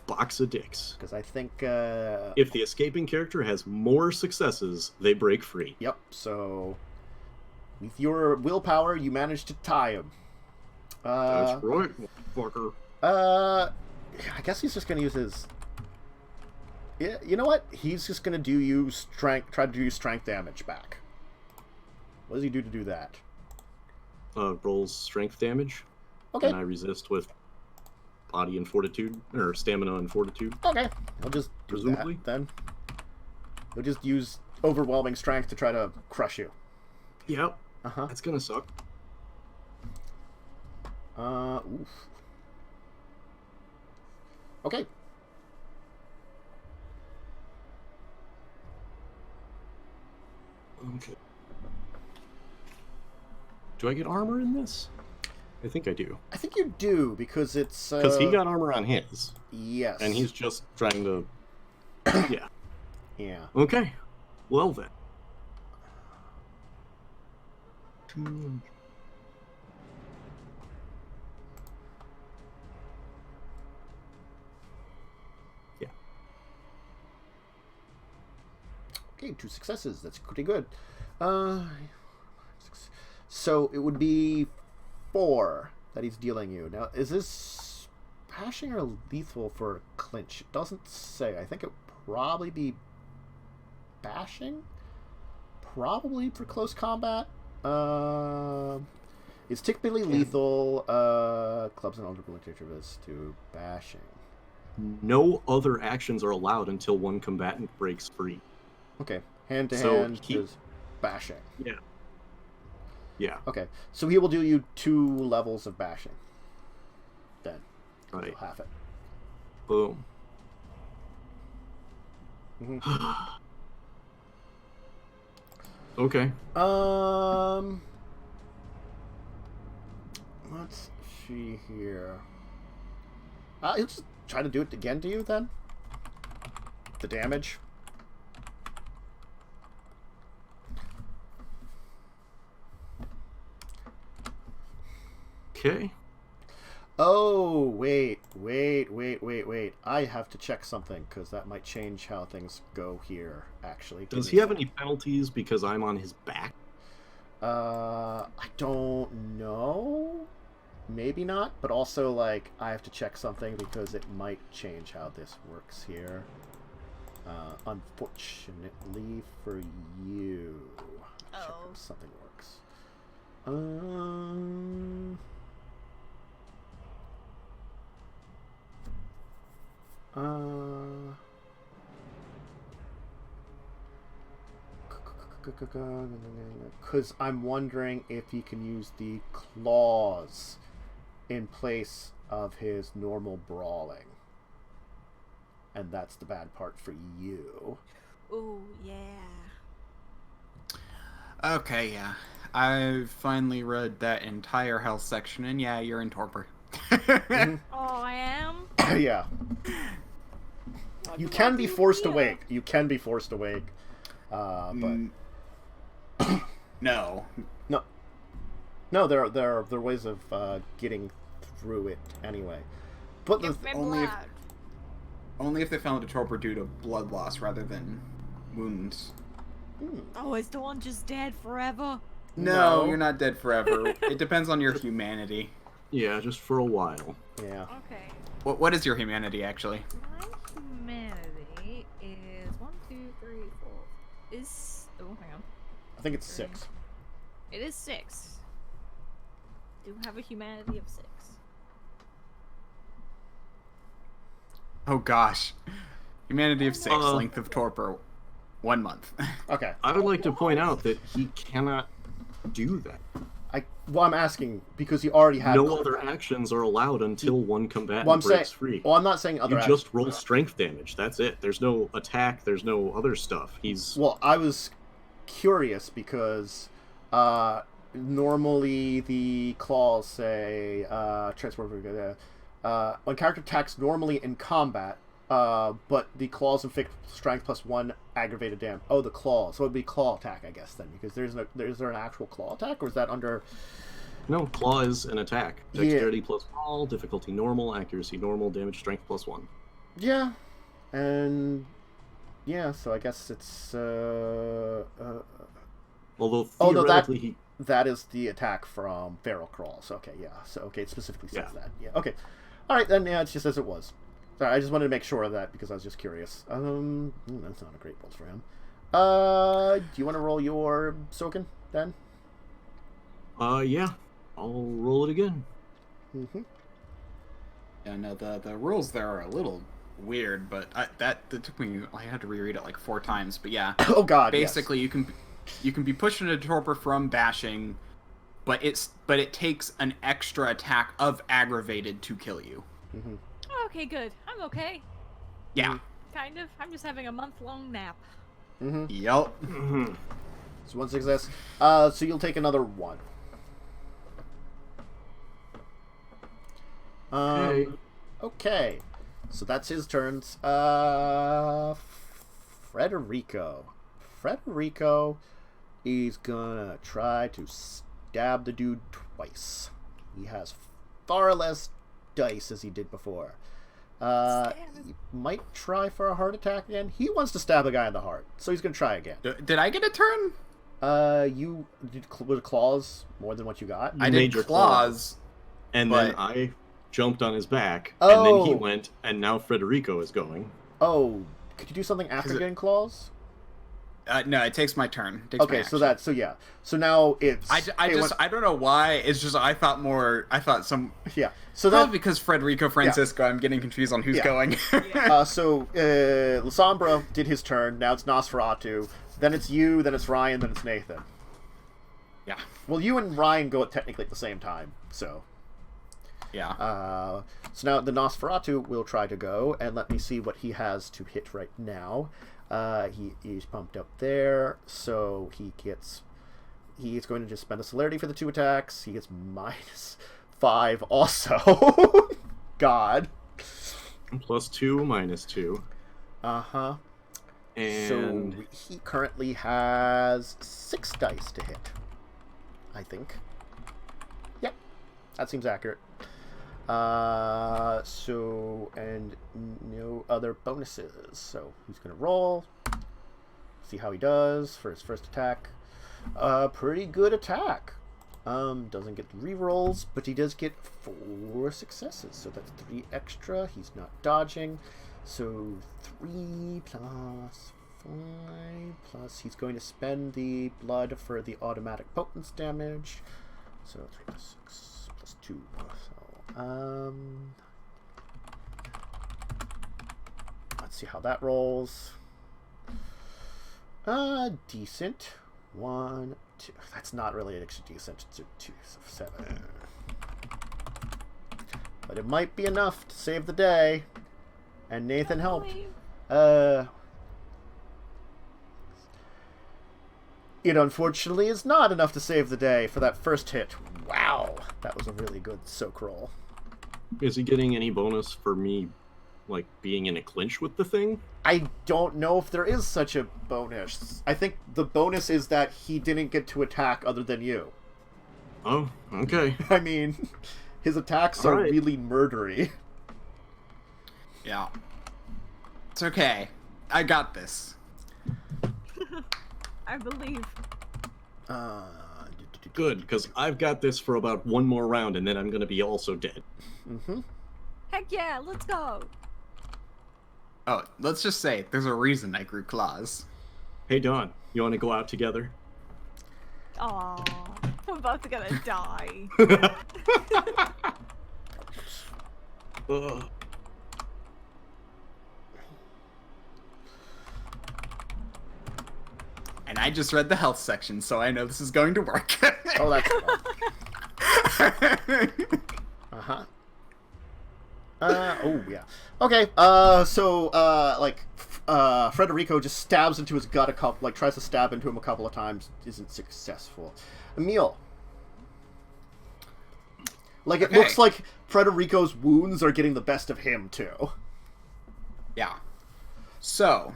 box of dicks. Because I think... If the escaping character has more successes, they break free. Yep, so... With your willpower, you managed to tie him. That's right, motherfucker. I guess he's just going to use his... Yeah, you know what? He's just going to try to do strength damage back. What does he do to do that? Rolls strength damage. Okay. And I resist with body and fortitude, or stamina and fortitude. Okay. I'll just do Presumably. that, then. He'll just use overwhelming strength to try to crush you. Yep. Uh-huh. That's gonna suck. Oof. Okay. Okay. Do I get armor in this? I think I do. I think you do, because it's... Because he got armor on his. Yes. And he's just trying to... Yeah. Yeah. Okay. Well then. Yeah. Okay, 2 successes. That's pretty good. So it would be 4 that he's dealing you. Now, is this bashing or lethal for clinch? It doesn't say. I think it would probably be bashing? Probably for close combat. It's typically lethal. Clubs and older this to bashing. No other actions are allowed until one combatant breaks free. Okay, hand to hand is bashing. Yeah. Yeah. Okay, so he will do you 2 levels of bashing. Then. Right. You'll have it. Boom. Mm-hmm. Okay. Let's see here. He'll just try to do it again to you then. The damage. Okay. Oh, wait. I have to check something, because that might change how things go here, actually. Does he have any penalties because I'm on his back? I don't know. Maybe not, but also, like, I have to check something because it might change how this works here. Unfortunately for you. Check if something works. Because I'm wondering if he can use the claws in place of his normal brawling. And that's the bad part for you. Ooh, yeah. Okay, yeah. I've finally read that entire health section, and yeah, you're in torpor. Mm-hmm. Oh, I am? Yeah. You can be forced awake. You can be forced awake. But... No. No, there are ways of getting through it anyway. But the only if they found a torpor due to blood loss rather than wounds. Oh, is the one just dead forever? No, you're not dead forever. It depends on your humanity. Yeah, just for a while. Yeah. Okay. What is your humanity, actually? My humanity is 1, 2, 3, 4. Oh, hang on. I think it's 6. It is 6. Do have a humanity of 6. Oh gosh. Humanity of 6, length of torpor, 1 month. Okay. I would like to point out that he cannot do that. Well, I'm asking because he already had... No other actions are allowed until one combatant breaks free. Well, I'm not saying other You actions. just roll strength damage. That's it. There's no attack. There's no other stuff. Well, I was curious because normally the claws say transport when character attacks normally in combat, but the claws inflict strength plus 1 aggravated damage. Oh, the claw. So it would be claw attack, I guess, then, because is there an actual claw attack, or is that under... No, claw is an attack. Dexterity plus all, difficulty normal, accuracy normal, damage strength plus 1. Yeah, and yeah, so I guess it's although theoretically that is the attack from Feral Crawls. Okay, yeah. So okay, it specifically says that. Yeah. Okay. All right, then. Yeah, it's just as it was. Sorry, I just wanted to make sure of that because I was just curious. That's not a great roll for him. Do you want to roll your Soken then? Yeah. I'll roll it again. Mm-hmm. Yeah, no, the rules there are a little weird, but that took me... I had to reread it like 4 times, but yeah. Oh God! Basically, yes. you can be pushed into torpor from bashing, but it takes an extra attack of aggravated to kill you. Mm-hmm. Okay, good. I'm okay. Yeah. Kind of. I'm just having a month-long nap. Mm-hmm. Yup. So 1 success. So you'll take another 1. Okay. Okay. So that's his turns. Frederico. Frederico is gonna try to stab the dude twice. He has far less dice as he did before. He might try for a heart attack again. He wants to stab a guy in the heart, so he's gonna try again. Did I get a turn? You did with claws more than what you got. I made did your claws. And But- then I jumped on his back, and then he Oh. went, and now Frederico is going. Oh, could you do something after Is it- getting claws? No, it takes my turn. It takes Okay, my so action. yeah. So now it's I hey, just I don't know why. It's just I thought some yeah. So probably that because Frederico Francisco. I'm getting confused on who's Yeah. going. Lasombra did his turn. Now it's Nosferatu. Then it's you. Then it's Ryan. Then it's Nathan. Yeah. Well, you and Ryan go at technically at the same time. So Yeah. so now the Nosferatu will try to go, and let me see what he has to hit right now. He is pumped up there, so he is going to just spend a celerity for the 2 attacks. He gets -5 also. God. +2, -2. Uh-huh. And So he currently has 6 dice to hit, I think. Yep, that seems accurate. And no other bonuses. So he's gonna roll. See how he does for his first attack. Pretty good attack. Doesn't get re-rolls, but he does get 4 successes. So that's 3 extra. He's not dodging. So 3 plus 5 plus he's going to spend the blood for the automatic potence damage. So 3 plus 6 plus 2. So let's see how that rolls. Decent. 1, 2. That's not really an extra decent. It's a 2, so 7. But it might be enough to save the day. And Nathan helped. It unfortunately is not enough to save the day for that first hit. Wow, that was a really good soak roll. is he getting any bonus for me, like, being in a clinch with the thing? I don't know if there is such a bonus. I think the bonus is that he didn't get to attack other than you. Oh, okay. I mean, his attacks are Alright. really murdery. Yeah. It's okay. I got this. I believe. Good, because I've got this for about 1 more round, and then I'm going to be also dead. Mm-hmm. Heck yeah, let's go. Oh, let's just say there's a reason I grew claws. Hey, Dawn, you want to go out together? Aw, we're both gonna die. Ugh. And I just read the health section, so I know this is going to work. Oh, that's uh-huh. Oh, yeah. Okay, Frederico just stabs into his gut tries to stab into him a couple of times, isn't successful. Emil. It Okay. looks like Frederico's wounds are getting the best of him, too. Yeah. So.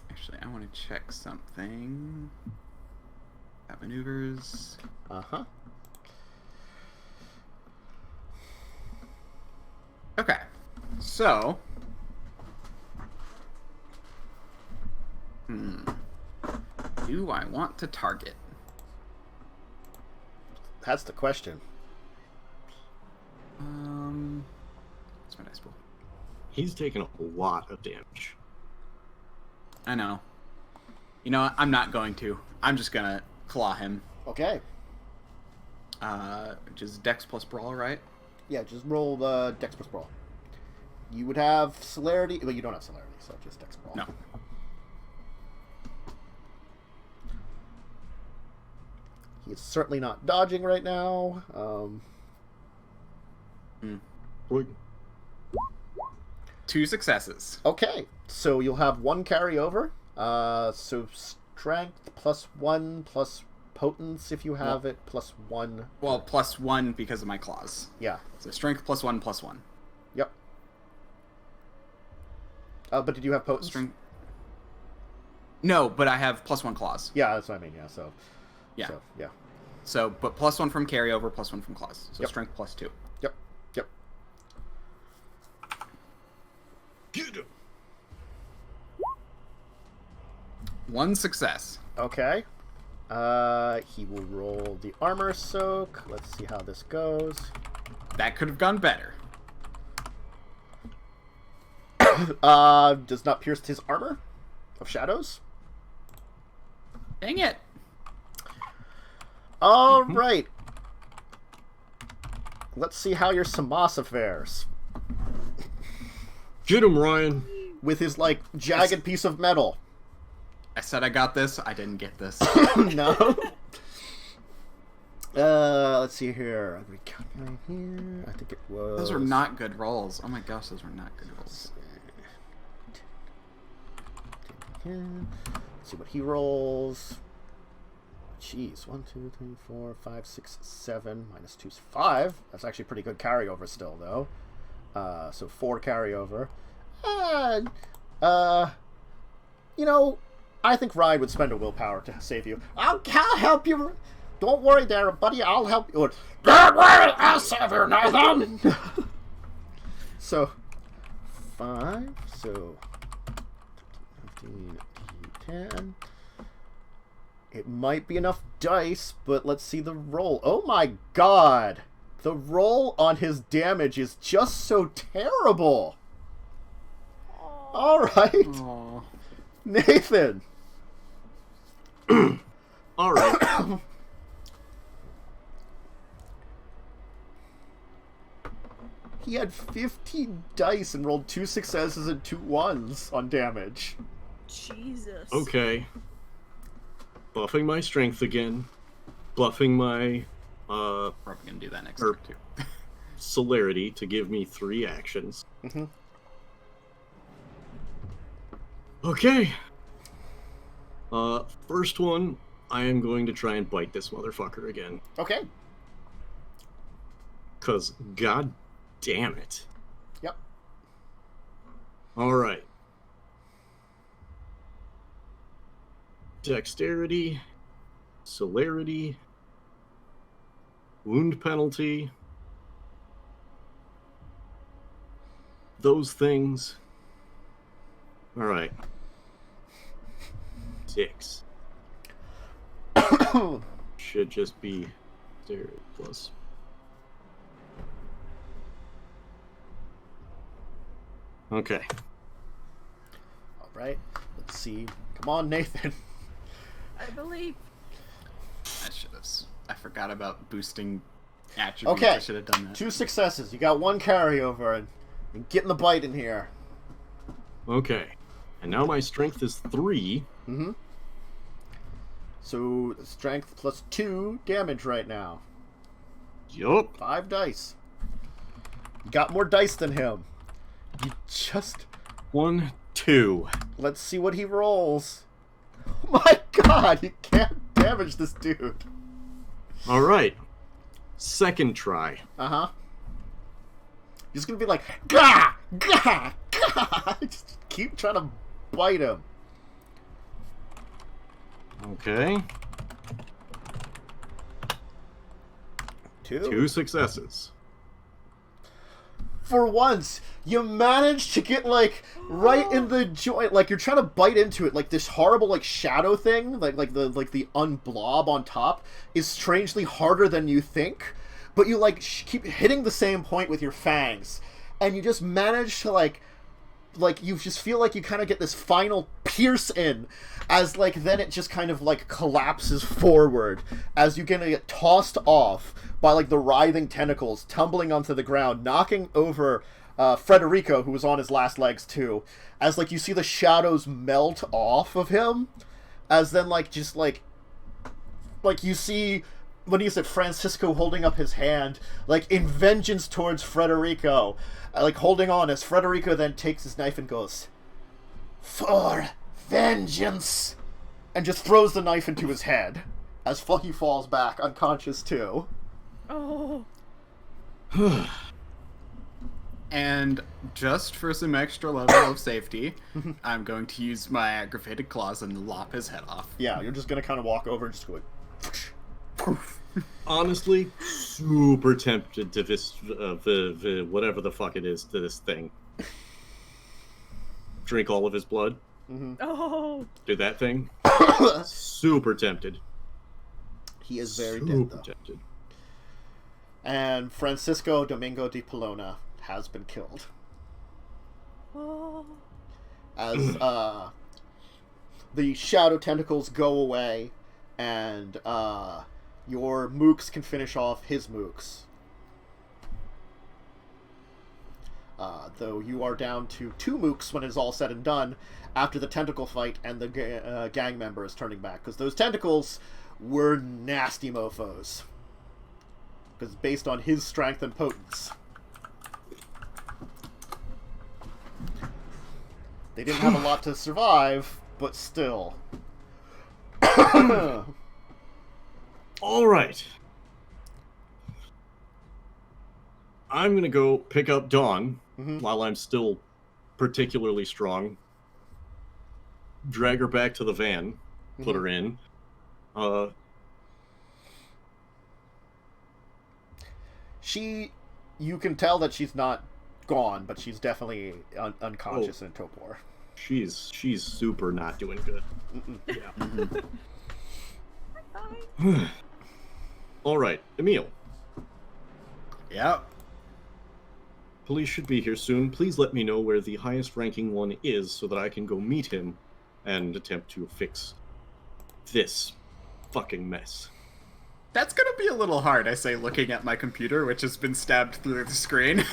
Actually, I want to check something. That maneuvers. Uh-huh. Okay. So. Do I want to target? That's the question. That's my dice pool. He's taken a lot of damage. I know. You know what? I'm not going to. I'm just gonna claw him. Okay. Which is Dex plus Brawl, right? Yeah, just roll the Dex plus Brawl. You would have celerity, but you don't have celerity, so just Dex Brawl. No. He is certainly not dodging right now. Boing. 2 successes. Okay, so you'll have 1 carryover. So strength +1 plus potence if you have it +1. Well, +1 because of my claws. Yeah. So strength +1 +1. Yep. But did you have potence? Strength. No, but I have +1 claws. Yeah, that's what I mean. Yeah. So. Yeah. So, yeah. So, but +1 from carryover, +1 from claws. So Yep. strength +2. Yep. Yep. Get him. 1 success. Okay. He will roll the armor soak. Let's see how this goes. That could have gone better. Does not pierce his armor of shadows. Dang it. All right. Let's see how your Samasa fares Get him, Ryan. with his like jagged piece of metal. I said I got this. I didn't get this. No. Let's see here. Are we counting here? I think it was. Those are not good rolls. Oh my gosh, those were not good rolls. Let's see what he rolls. Jeez, 1, 2, 3, 4, 5, 6, 7. -2 is 5. That's actually pretty good carryover still, though. So 4 carryover. And, you know, I think Ryan would spend a willpower to save you. I'll help you. Don't worry there, buddy. I'll help you. Or, don't worry, I'll save you, Nathan. So, 5. So, 15, 10. It might be enough dice, but let's see the roll. Oh my god! The roll on his damage is just so terrible! Alright, Aw. Nathan! All right. He had 15 dice and rolled 2 successes and 2 1s on damage. Jesus. Okay. Buffing my strength again. Buffing my Probably gonna do that next Or- turn too. celerity to give me 3 actions. Mm-hmm. Okay. First one, I am going to try and bite this motherfucker again. Okay. 'Cause god damn it. Yep. Alright. Dexterity, celerity, wound penalty, those things. Alright. 6. Should just be dexterity plus. Okay. Alright, let's see. Come on, Nathan. I believe. I forgot about boosting attributes. Okay, I should have done that. 2 successes. You got 1 carryover, and getting the bite in here. Okay. And now my strength is 3. Mm-hmm. So, strength plus 2 damage right now. Yup. 5 dice. You got more dice than him. You just... 1, 2. Let's see what he rolls. Oh my god, you can't damage this dude. Alright. Second try. Uh-huh. He's gonna be like, gah! Gah! Gah! Just keep trying to bite him. Okay. 2. 2 successes. For once, you managed to get, like, right in the joint. Like, you're trying to bite into it. Like, this horrible, like, shadow thing, like the unblob on top, is strangely harder than you think. But you, like, keep hitting the same point with your fangs. And you just manage to, like, you just feel like you kind of get this final pierce in, as, like, then it just kind of, like, collapses forward as you're gonna get tossed off by, like, the writhing tentacles tumbling onto the ground, knocking over Federico, who was on his last legs too, as, like, you see the shadows melt off of him, as then, like, just, like you see when you said Francisco holding up his hand, like in vengeance towards Frederico, like holding on as Frederico then takes his knife and goes, "For vengeance," and just throws the knife into his head as he falls back unconscious too. Oh. And just for some extra level of safety, I'm going to use my aggravated claws and lop his head off. Yeah, you're just gonna kind of walk over and just go like, Honestly, super tempted to this, whatever the fuck it is, to this thing. Drink all of his blood. Oh. Do that thing. Super tempted. He is very Super dead though. tempted. And Francisco Domingo de Polona has been killed. Oh. As the shadow tentacles go away, and your mooks can finish off his mooks. Though you are down to 2 mooks when it's all said and done, after the tentacle fight and the gang member is turning back, because those tentacles were nasty mofos. Because based on his strength and potence. They didn't have a lot to survive, but still. All right. I'm gonna go pick up Dawn while I'm still particularly strong. Drag her back to the van, put her in. You can tell that she's not gone, but she's definitely unconscious in Topor. She's super not doing good. Yeah. Bye. All right, Emil. Yep. Police should be here soon. Please let me know where the highest ranking one is so that I can go meet him and attempt to fix this fucking mess. That's gonna be a little hard, I say, looking at my computer, which has been stabbed through the screen.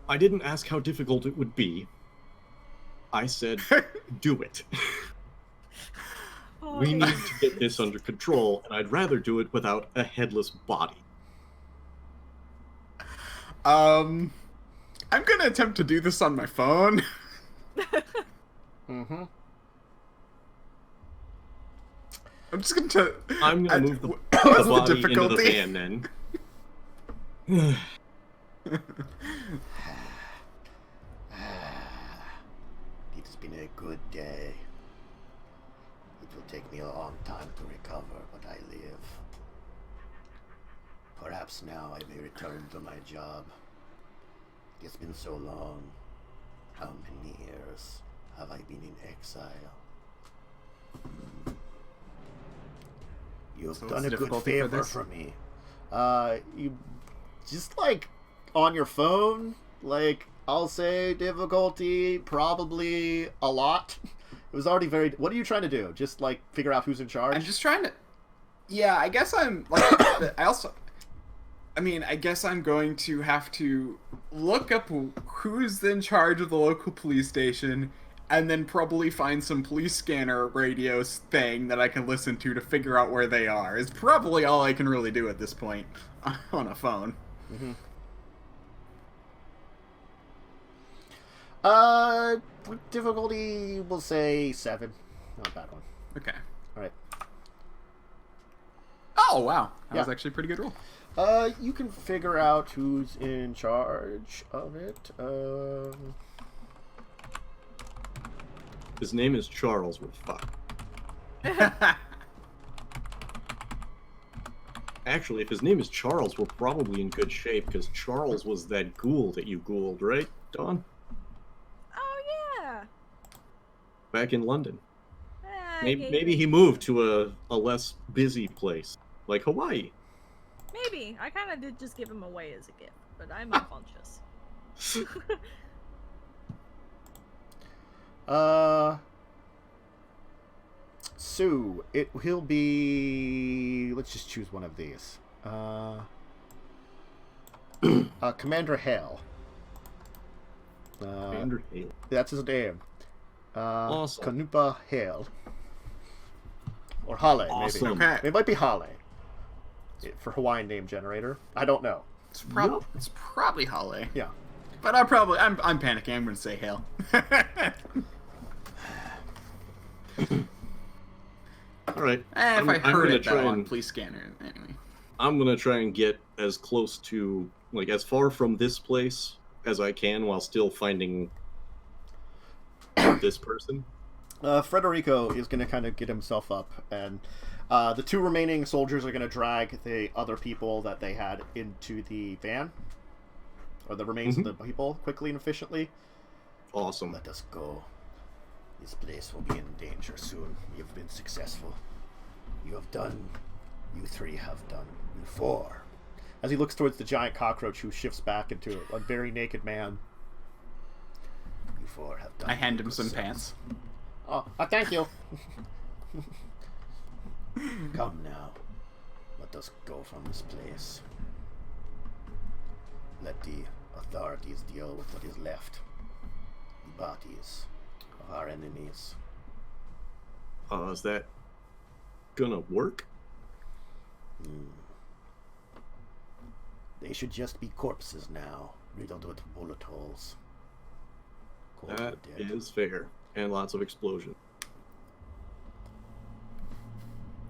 I didn't ask how difficult it would be. I said, do it. Oh, We need to get this under control, and I'd rather do it without a headless body. I'm gonna attempt to do this on my phone. Mm-hmm. I'm just gonna... I'm gonna move the What's the body into the difficulty? van then. It has been a good day. It will take me a long time to recover, but I live. Perhaps now I may return to my job. It's been so long. How many years have I been in exile? You have So done what's a the good difficulty for favor this? for me. You just like on your phone, like I'll say difficulty probably a lot. It was already very. What are you trying to do? Just like figure out who's in charge? I'm just trying to... Yeah, I guess I'm... like. I guess I'm going to have to look up who's in charge of the local police station, and then probably find some police scanner radios thing that I can listen to figure out where they are. Is probably all I can really do at this point on a phone. Mm-hmm. Difficulty, we'll say 7. Not a bad one. Okay. All right. Oh, wow. That Yeah. was actually a pretty good roll. You can figure out who's in charge of it. His name is Charles. Well, fuck. Actually, if his name is Charles, we're probably in good shape, because Charles was that ghoul that you ghouled, right, Dawn? Oh yeah. Back in London. Maybe. Maybe he moved to a less busy place, like Hawaii. Maybe. I kind of did just give him away as a gift, but I'm unconscious. So he'll be. Let's just choose one of these. Commander Hale. Commander Hale. That's his name. Awesome. Kanupa Hale. Or Hale, Awesome. maybe. Okay. It might be Hale. For Hawaiian name generator. I don't know. It's probably Holly. Yeah. But I'm panicking. I'm gonna say hail. All right. If I I'm heard gonna it try though on and police scanner, anyway. I'm gonna try and get as close to, like, as far from this place as I can while still finding this person. Federico is going to kind of get himself up, and the two remaining soldiers are going to drag the other people that they had into the van, or the remains of the people, quickly and efficiently. Awesome. Let us go. This place will be in danger soon. You've been successful. You three have done before. As he looks towards the giant cockroach who shifts back into a very naked man. You four have done. I hand him some yourselves. pants. Oh, thank you. Come now. Let us go from this place. Let the authorities deal with what is left. The bodies of our enemies. Is that gonna work? They should just be corpses now, riddled with bullet holes. Cold That for dead. is fair. And lots of explosion.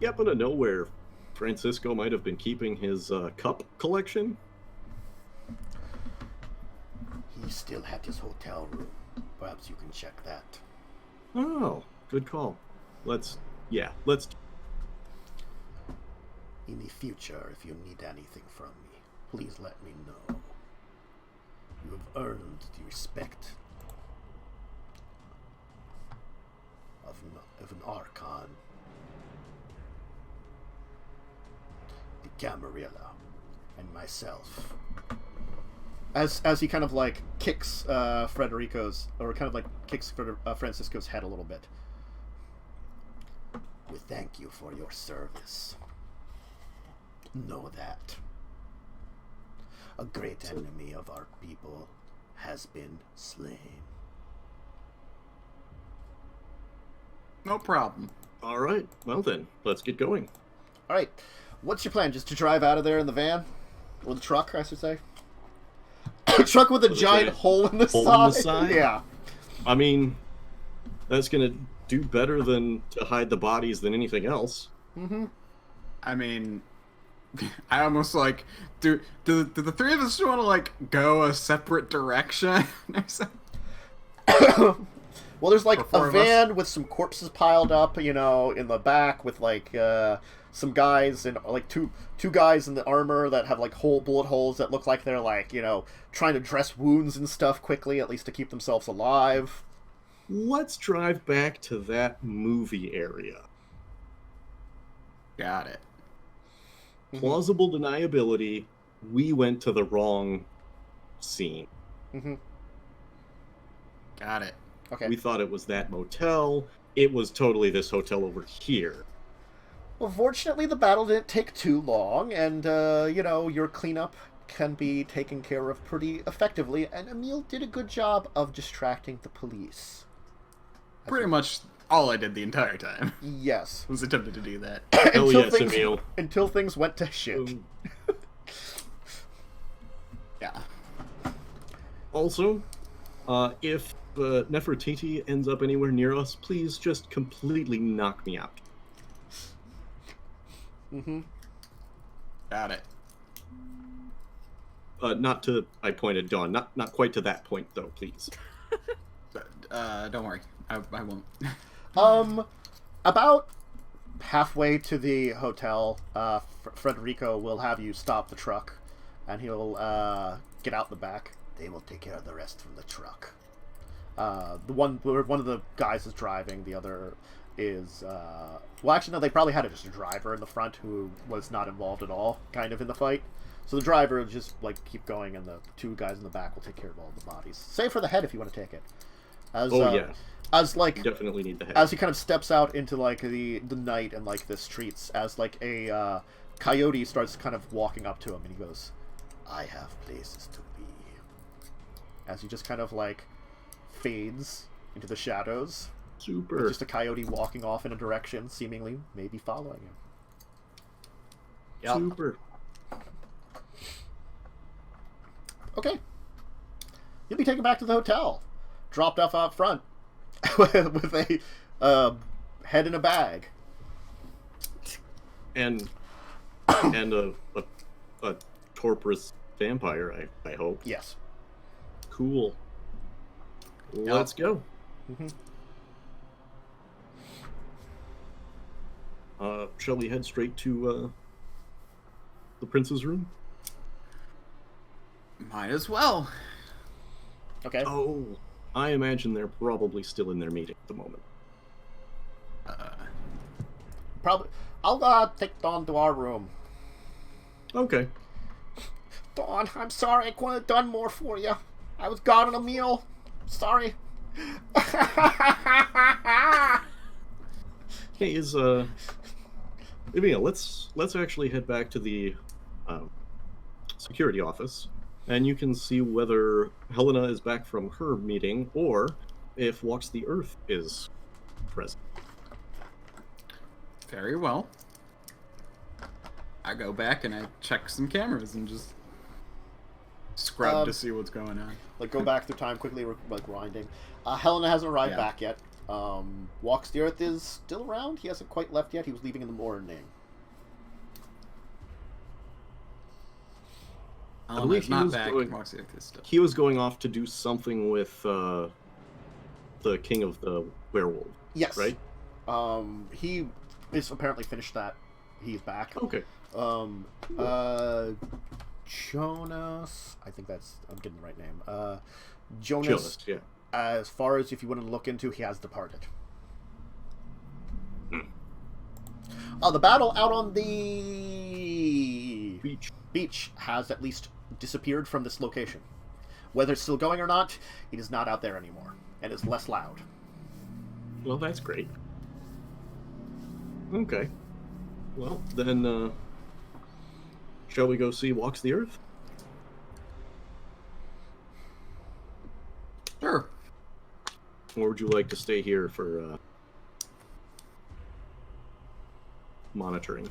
You happen to know where Francisco might have been keeping his cup collection? He's still at his hotel room. Perhaps you can check that. Oh, good call. Let's. In the future, if you need anything from me, please let me know. You have earned the respect of an Archon. The Camarilla and myself. As he kind of like kicks Francisco's head a little bit. We thank you for your service. Know that a great enemy of our people has been slain. No problem. All right. Well then, let's get going. All right, what's your plan? Just to drive out of there in the van, or the truck, I should say. A truck with a giant hole in the side. Yeah. I mean, that's gonna do better than to hide the bodies than anything else. I mean, I almost like do the three of us want to like go a separate direction or something? Well, there's like For four a of us. van with some corpses piled up, you know, in the back with like some guys and like two guys in the armor that have like bullet holes that look like they're like, you know, trying to dress wounds and stuff quickly, at least to keep themselves alive. Let's drive back to that movie area. Got it. Plausible deniability. We went to the wrong scene. Got it. Okay. We thought it was that motel. It was totally this hotel over here. Well, fortunately, the battle didn't take too long, and, you know, your cleanup can be taken care of pretty effectively, and Emil did a good job of distracting the police. Pretty much all I did the entire time Yes. was attempted to do that. Oh yes, Emil. Until things went to shit. Yeah. Also, if Nefertiti ends up anywhere near us, please just completely knock me out. Got it. Not to, I pointed Dawn, not quite to that point though, please. Don't worry. I won't. About halfway to the hotel, Federico will have you stop the truck, and he'll get out the back. They will take care of the rest from the truck. One of the guys is driving, the other is well, actually no, they probably had just a driver in the front who was not involved at all, kind of in the fight. So the driver will just like keep going, and the two guys in the back will take care of all the bodies. Save for the head if you want to take it. Yeah. As like Definitely need the head. as he kind of steps out into like the night and like the streets, as like a coyote starts kind of walking up to him, and he goes, "I have places to be." As he just kind of like fades into the shadows, Super. With just a coyote walking off in a direction, seemingly maybe following him. Yep. Super. Okay. You'll be taken back to the hotel. Dropped off out front. with a head in a bag. And a torporous vampire, I hope. Yes. Cool. Let's go. Mm-hmm. Shall we head straight to the prince's room? Might as well. Okay. Oh, I imagine they're probably still in their meeting at the moment. Probably. I'll take Dawn to our room. Okay. Dawn, I'm sorry I couldn't have done more for you. I was gone on a meal. Sorry. Hey, Emil, let's actually head back to the security office, and you can see whether Helena is back from her meeting or if Walks the Earth is present. Very well. I go back and I check some cameras and just scrub to see what's going on. Like, go back through time quickly, like, grinding. Helena hasn't arrived back yet. Walks the Earth is still around. He hasn't quite left yet. He was leaving in the morning. I believe he was going, Walks the Earth is still. he was going off to do something with the king of the werewolf. Yes. Right? He is apparently finished that. He's back. Okay. Jonas, I think I'm getting the right name. Jonas, Jonas, yeah. as far as if you want to look into, he has departed. The battle out on the beach has at least disappeared from this location. Whether it's still going or not, it is not out there anymore, and is less loud. Well, that's great. Okay. Well, then, shall we go see Walks the Earth? Sure. Or would you like to stay here for monitoring?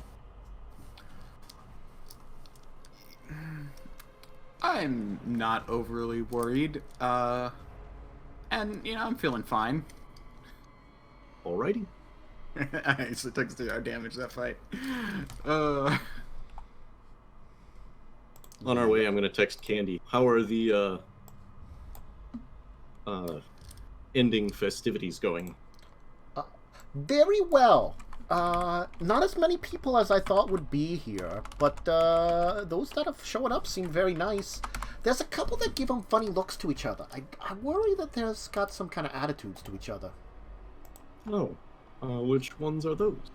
I'm not overly worried. And, I'm feeling fine. Alrighty. I actually took 0 damage that fight. On our way, I'm going to text Candy. How are the ending festivities going? Very well. Not as many people as I thought would be here, but those that have shown up seem very nice. There's a couple that give them funny looks to each other. I worry that there's got some kind of attitudes to each other. Oh, which ones are those?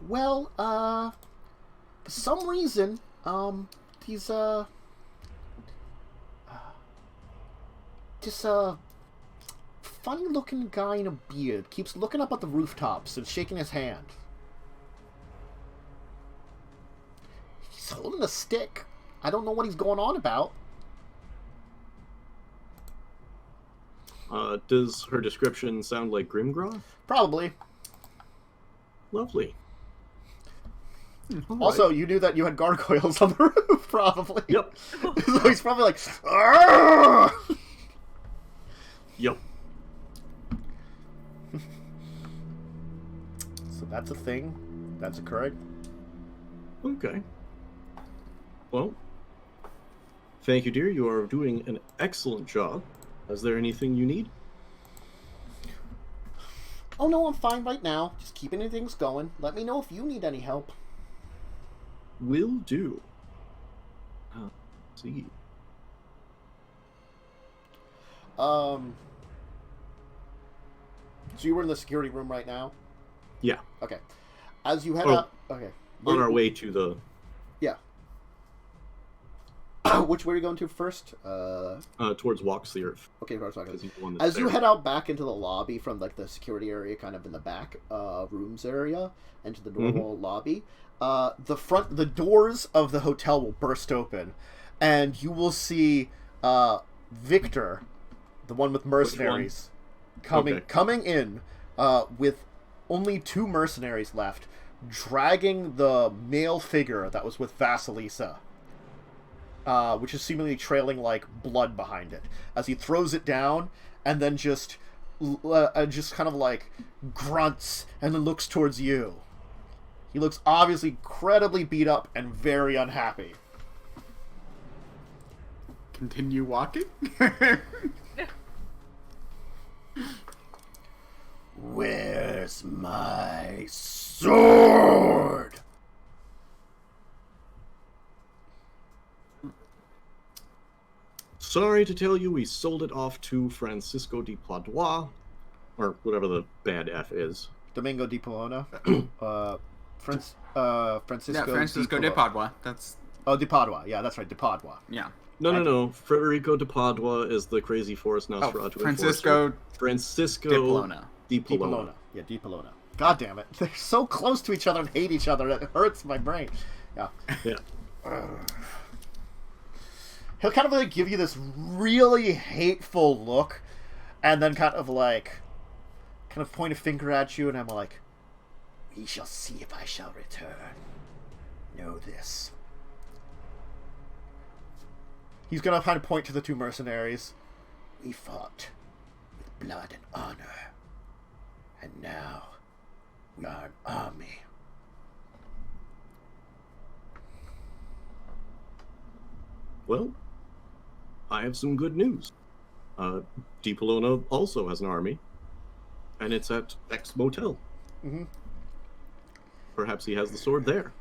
Well, for some reason, he's, this, funny-looking guy in a beard keeps looking up at the rooftops and shaking his hand. He's holding a stick. I don't know what he's going on about. Does her description sound like Grimgroth? Probably. Lovely. Also, Alright. you knew that you had gargoyles on the roof, probably. Yep. So he's probably like, "Arrgh!" Yep. So that's a thing. That's occurring. Okay. Well, thank you, dear. You are doing an excellent job. Is there anything you need? Oh no, I'm fine right now. Just keeping things going. Let me know if you need any help. Will do. Let's see. So you were in the security room right now? Yeah. Okay. As you head Oh. up... Okay. On our way to the... Yeah. Which way are you going to first? towards Walks the Earth. Okay, I was talking. Because he's the one that's As you there. head out back into the lobby from like the security area, kind of in the back rooms area, into the normal lobby, the doors of the hotel will burst open, and you will see Victor, the one with mercenaries, coming in with only 2 mercenaries left, dragging the male figure that was with Vasilisa, which is seemingly trailing like blood behind it, as he throws it down and then just kind of like grunts and then looks towards you. He looks obviously incredibly beat up and very unhappy. Continue walking? Where's my sword? Sorry to tell you, we sold it off to Francisco de Padois, or whatever the bad F is. Domingo di Polona. Francisco. Yeah, Francisco de Padua. That's... Oh, de Padua. Yeah, that's right, de Padua. Yeah. No. Federico de Padua is the crazy Forest Nosferatu. Francisco de Polona. Di Polona. Yeah, Di Polona. God damn it. They're so close to each other and hate each other. It hurts my brain. Yeah. Yeah. He'll kind of like give you this really hateful look and then kind of point a finger at you, and I'm like, we shall see if I shall return. Know this. He's gonna kind of point to the 2 mercenaries. We fought with blood and honor, and now we are an army. Well, I have some good news. Di Polona also has an army, and it's at X Motel. Mm-hmm. Perhaps he has the sword there.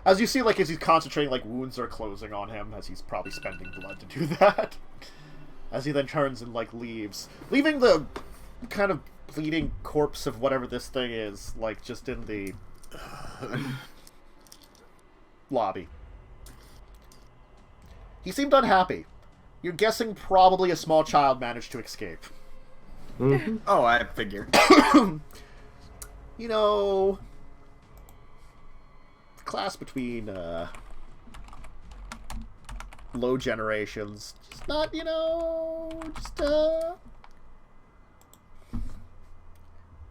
As you see, like, as he's concentrating, like, wounds are closing on him, as he's probably spending blood to do that. As he then turns and, like, leaves. Leaving the kind of bleeding corpse of whatever this thing is, like, just in the lobby. He seemed unhappy. You're guessing probably a small child managed to escape. Mm-hmm. Oh, I figured. You know, the class between low generations, just not,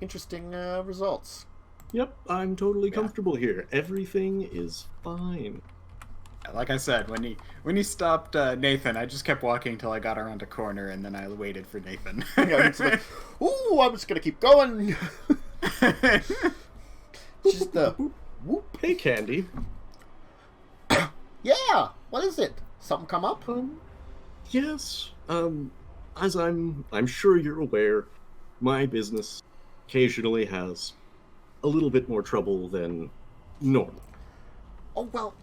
interesting results. Yep, I'm totally comfortable here. Everything is fine. Like I said, when he stopped Nathan, I just kept walking till I got around a corner, and then I waited for Nathan. Yeah, it's like, ooh, I'm just gonna keep going. Just whoop. Hey, Candy. Yeah, what is it? Something come up? Yes. As I'm sure you're aware, my business occasionally has a little bit more trouble than normal. Oh, well,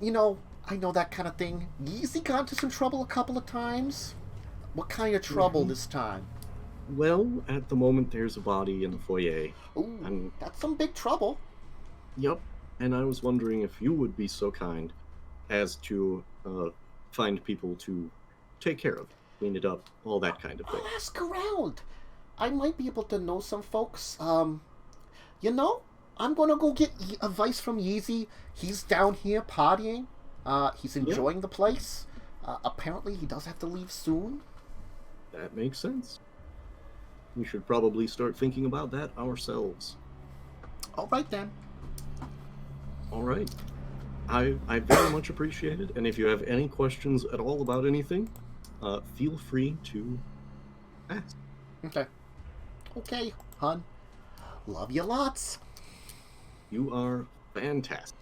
I know that kind of thing. Yeezy got into some trouble a couple of times. What kind of trouble this time? Well, at the moment there's a body in the foyer. Ooh, that's some big trouble. Yep, and I was wondering if you would be so kind as to find people to take care of, clean it up, all that kind of thing. I'll ask around. I might be able to know some folks. I'm gonna go get advice from Yeezy. He's down here partying. He's enjoying the place. Apparently he does have to leave soon. That makes sense. We should probably start thinking about that ourselves. All right, then. All right. I very much appreciate it, and if you have any questions at all about anything, feel free to ask. Okay, hon. Love you lots. You are fantastic.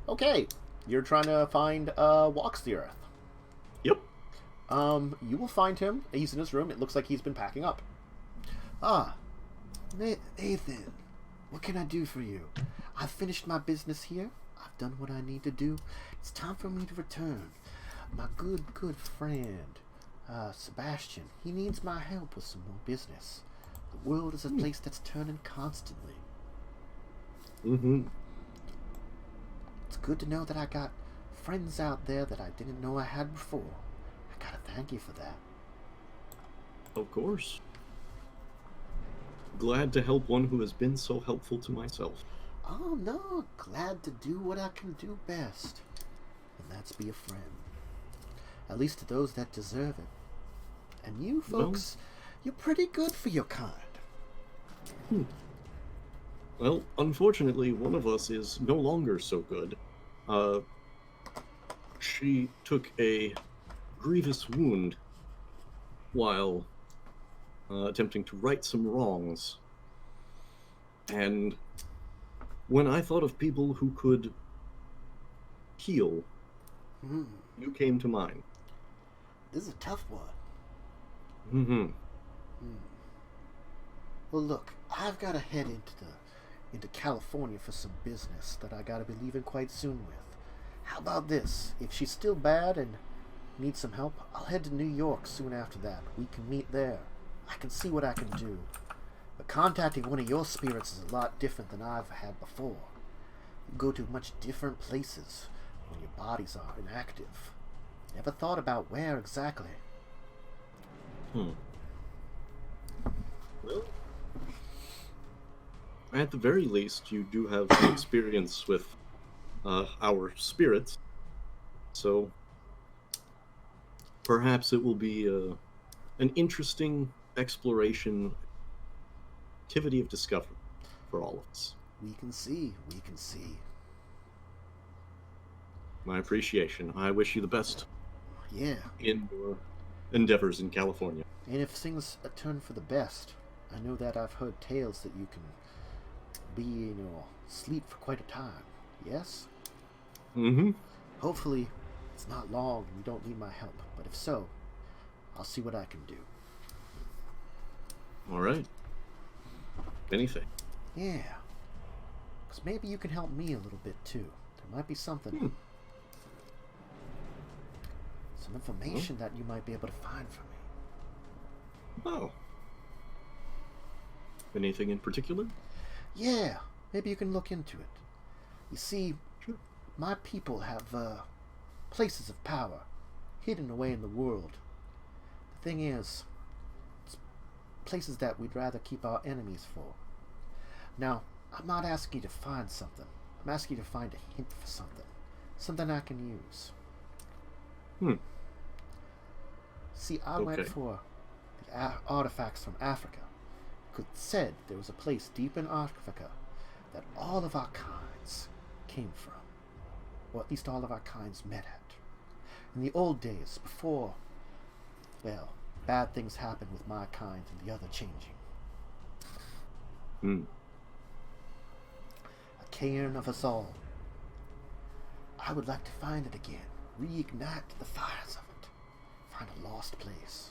Okay, you're trying to find Walks the Earth. Yep. You will find him. He's in his room. It looks like he's been packing up. Nathan, what can I do for you? I've finished my business here. I've done what I need to do. It's time for me to return. My good friend, Sebastian, he needs my help with some more business. The world is a place that's turning constantly. Mm-hmm. It's good to know that I got friends out there that I didn't know I had before. I gotta thank you for that. Of course. Glad to help one who has been so helpful to myself. Oh no, glad to do what I can do best. and that's be a friend. At least to those that deserve it. And you folks, you're pretty good for your kind. Well, unfortunately, one of us is no longer so good. She took a grievous wound while attempting to right some wrongs. And when I thought of people who could heal, you came to mind. This is a tough one. Mm-hmm. Well, look, I've got to head into California for some business that I got to be leaving quite soon with. How about this? If she's still bad and needs some help, I'll head to New York soon after that. We can meet there. I can see what I can do. But contacting one of your spirits is a lot different than I've had before. You go to much different places when your bodies are inactive. Never thought about where exactly. Well, at the very least, you do have some experience with our spirits, so perhaps it will be an interesting exploration, activity of discovery for all of us. We can see. We can see. My appreciation. I wish you the best Yeah. in your endeavors in California. And if things turn for the best, I know that I've heard tales that you can be in your sleep for quite a time. Yes? Mm-hmm. Hopefully, it's not long and you don't need my help. But if so, I'll see what I can do. All right. Anything. Yeah. Because maybe you can help me a little bit too. There might be something. Some information that you might be able to find for me. Oh. Anything in particular? Yeah. Maybe you can look into it. You see, Sure. my people have places of power hidden away in the world. The thing is, it's places that we'd rather keep our enemies for. Now, I'm not asking you to find something. I'm asking you to find a hint for something. Something I can use. See, I went for the artifacts from Africa. It said there was a place deep in Africa that all of our kinds came from. Or at least all of our kinds met at. In the old days, before, well, bad things happened with my kind and the other changing. A cairn of us all. I would like to find it again. Reignite the fires of it. Find a lost place.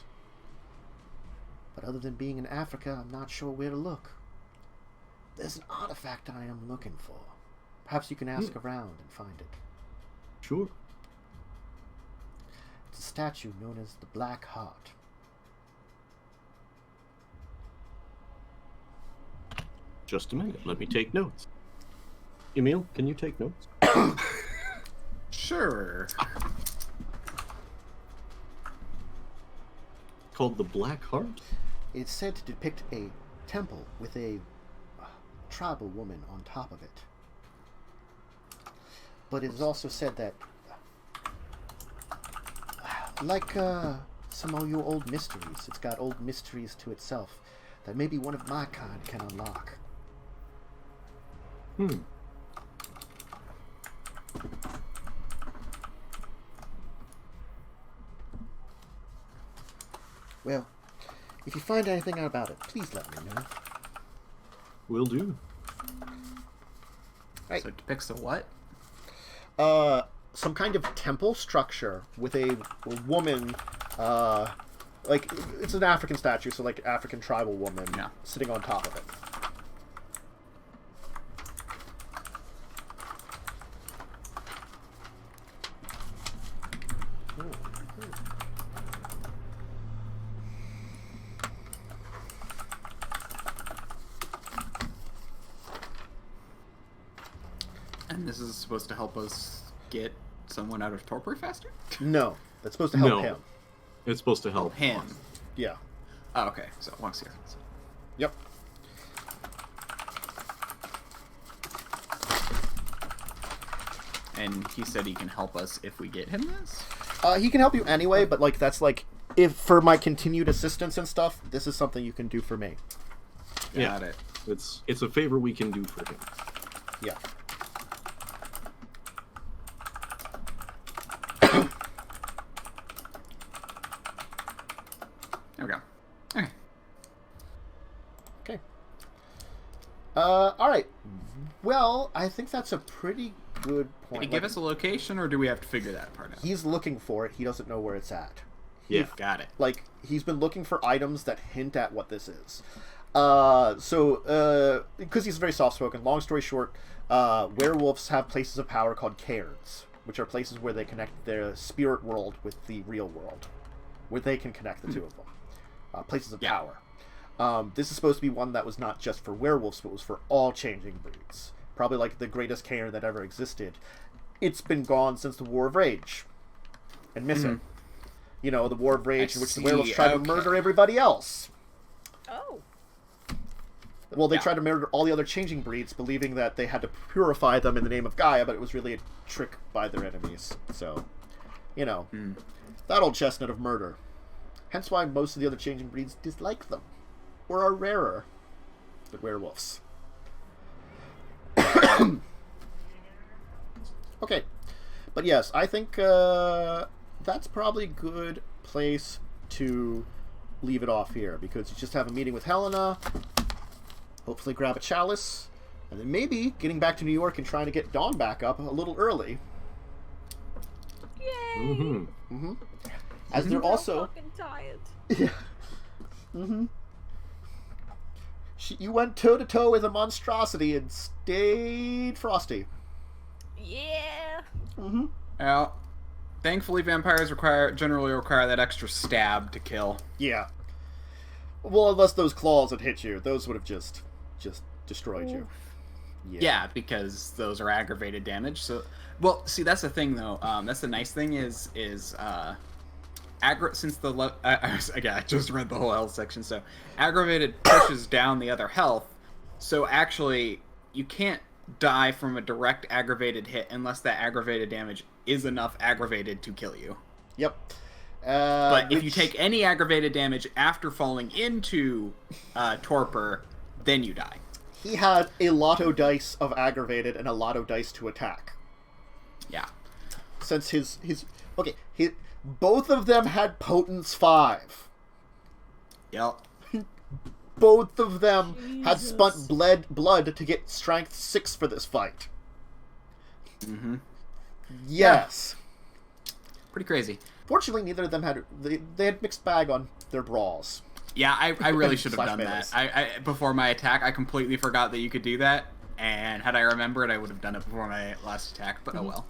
But other than being in Africa, I'm not sure where to look. There's an artifact I am looking for. Perhaps you can ask around and find it. Sure. It's a statue known as the Black Heart. Just a minute. Let me take notes. Emil, can you take notes? Sure. Called the Black Heart? It's said to depict a temple with a tribal woman on top of it. But it is also said that, like some of your old mysteries, it's got old mysteries to itself that maybe one of my kind can unlock. Well, if you find anything out about it, please let me know. Will do. Right. So it depicts a what? Some kind of temple structure with a woman, like, it's an African statue, so like African tribal woman sitting on top of it. And this is supposed to help us get someone out of torpor faster? No, that's supposed to help No. him. It's supposed to help Him. us. Yeah. Oh, okay. So long series. Yep. and he said he can help us if we get him this? He can help you anyway, but like that's like if for my continued assistance and stuff, this is something you can do for me. Got it. It's a favor we can do for him. Yeah. Okay. Okay. Okay. All right. Well, I think that's a pretty good point. Did he give us a location, or do we have to figure that part out? He's looking for it. He doesn't know where it's at. Yeah. Got it. Like, he's been looking for items that hint at what this is. Because he's very soft-spoken, long story short, werewolves have places of power called cairns, which are places where they connect their spirit world with the real world, where they can connect the two of them. Places of power. This is supposed to be one that was not just for werewolves, but was for all changing breeds. Probably like the greatest cairn that ever existed. It's been gone since the War of Rage. And missing. You know, the War of Rage in which the werewolves tried to murder everybody else. Oh. Well, they tried to murder all the other changing breeds, believing that they had to purify them in the name of Gaia, but it was really a trick by their enemies. So, you know, that old chestnut of murder. Hence why most of the other changing breeds dislike them, or are rarer than werewolves. Okay, but yes, I think that's probably a good place to leave it off here, because you just have a meeting with Helena, hopefully grab a chalice, and then maybe getting back to New York and trying to get Dawn back up a little early. Yay! As they're also... I'm fucking tired. Yeah. You went toe-to-toe with a monstrosity and stayed frosty. Yeah. Well, thankfully vampires generally require that extra stab to kill. Yeah. Well, unless those claws had hit you, those would have just destroyed you. Yeah, because those are aggravated damage. So, well, see, that's the thing, though. That's the nice thing is since the I just read the whole health section. So, aggravated pushes down the other health. So actually, you can't die from a direct aggravated hit unless that aggravated damage is enough aggravated to kill you. Yep. But if you take any aggravated damage after falling into torpor, then you die. He had a lotto dice of aggravated and a lotto dice to attack. Yeah. Since both of them had potence 5. Yep. Both of them had spent blood to get strength 6 for this fight. Yes. Yeah. Pretty crazy. Fortunately, neither of them had... They had mixed bag on their brawls. Yeah, I really should have done melees. that. I before my attack, I completely forgot that you could do that. And had I remembered, I would have done it before my last attack, but oh well.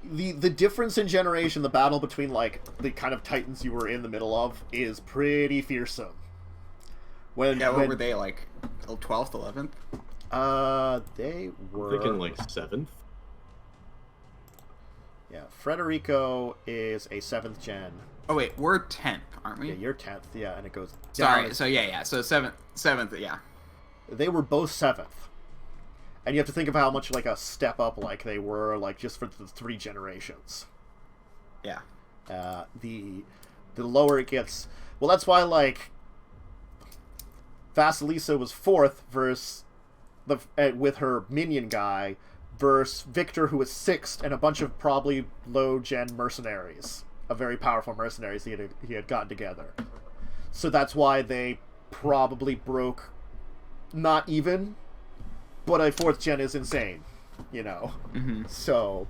The difference in generation, the battle between, like, the kind of titans you were in the middle of, is pretty fearsome. What were they, like, 12th, 11th? They were... Thinking, like, 7th? Yeah, Frederico is a 7th gen. Oh, wait, we're 10th, aren't we? Yeah, you're 10th, yeah, and it goes down. Sorry, so yeah, so 7th, yeah. They were both 7th. And you have to think of how much, like, a step up, like, they were, like, just for the 3 generations. Yeah. The lower it gets... Well, that's why, like, Vasilisa was 4th versus with her minion guy versus Victor, who was 6th, and a bunch of probably low-gen mercenaries. Of very powerful mercenaries he had gotten together. So that's why they probably broke not even, but a 4th gen is insane, you know. So,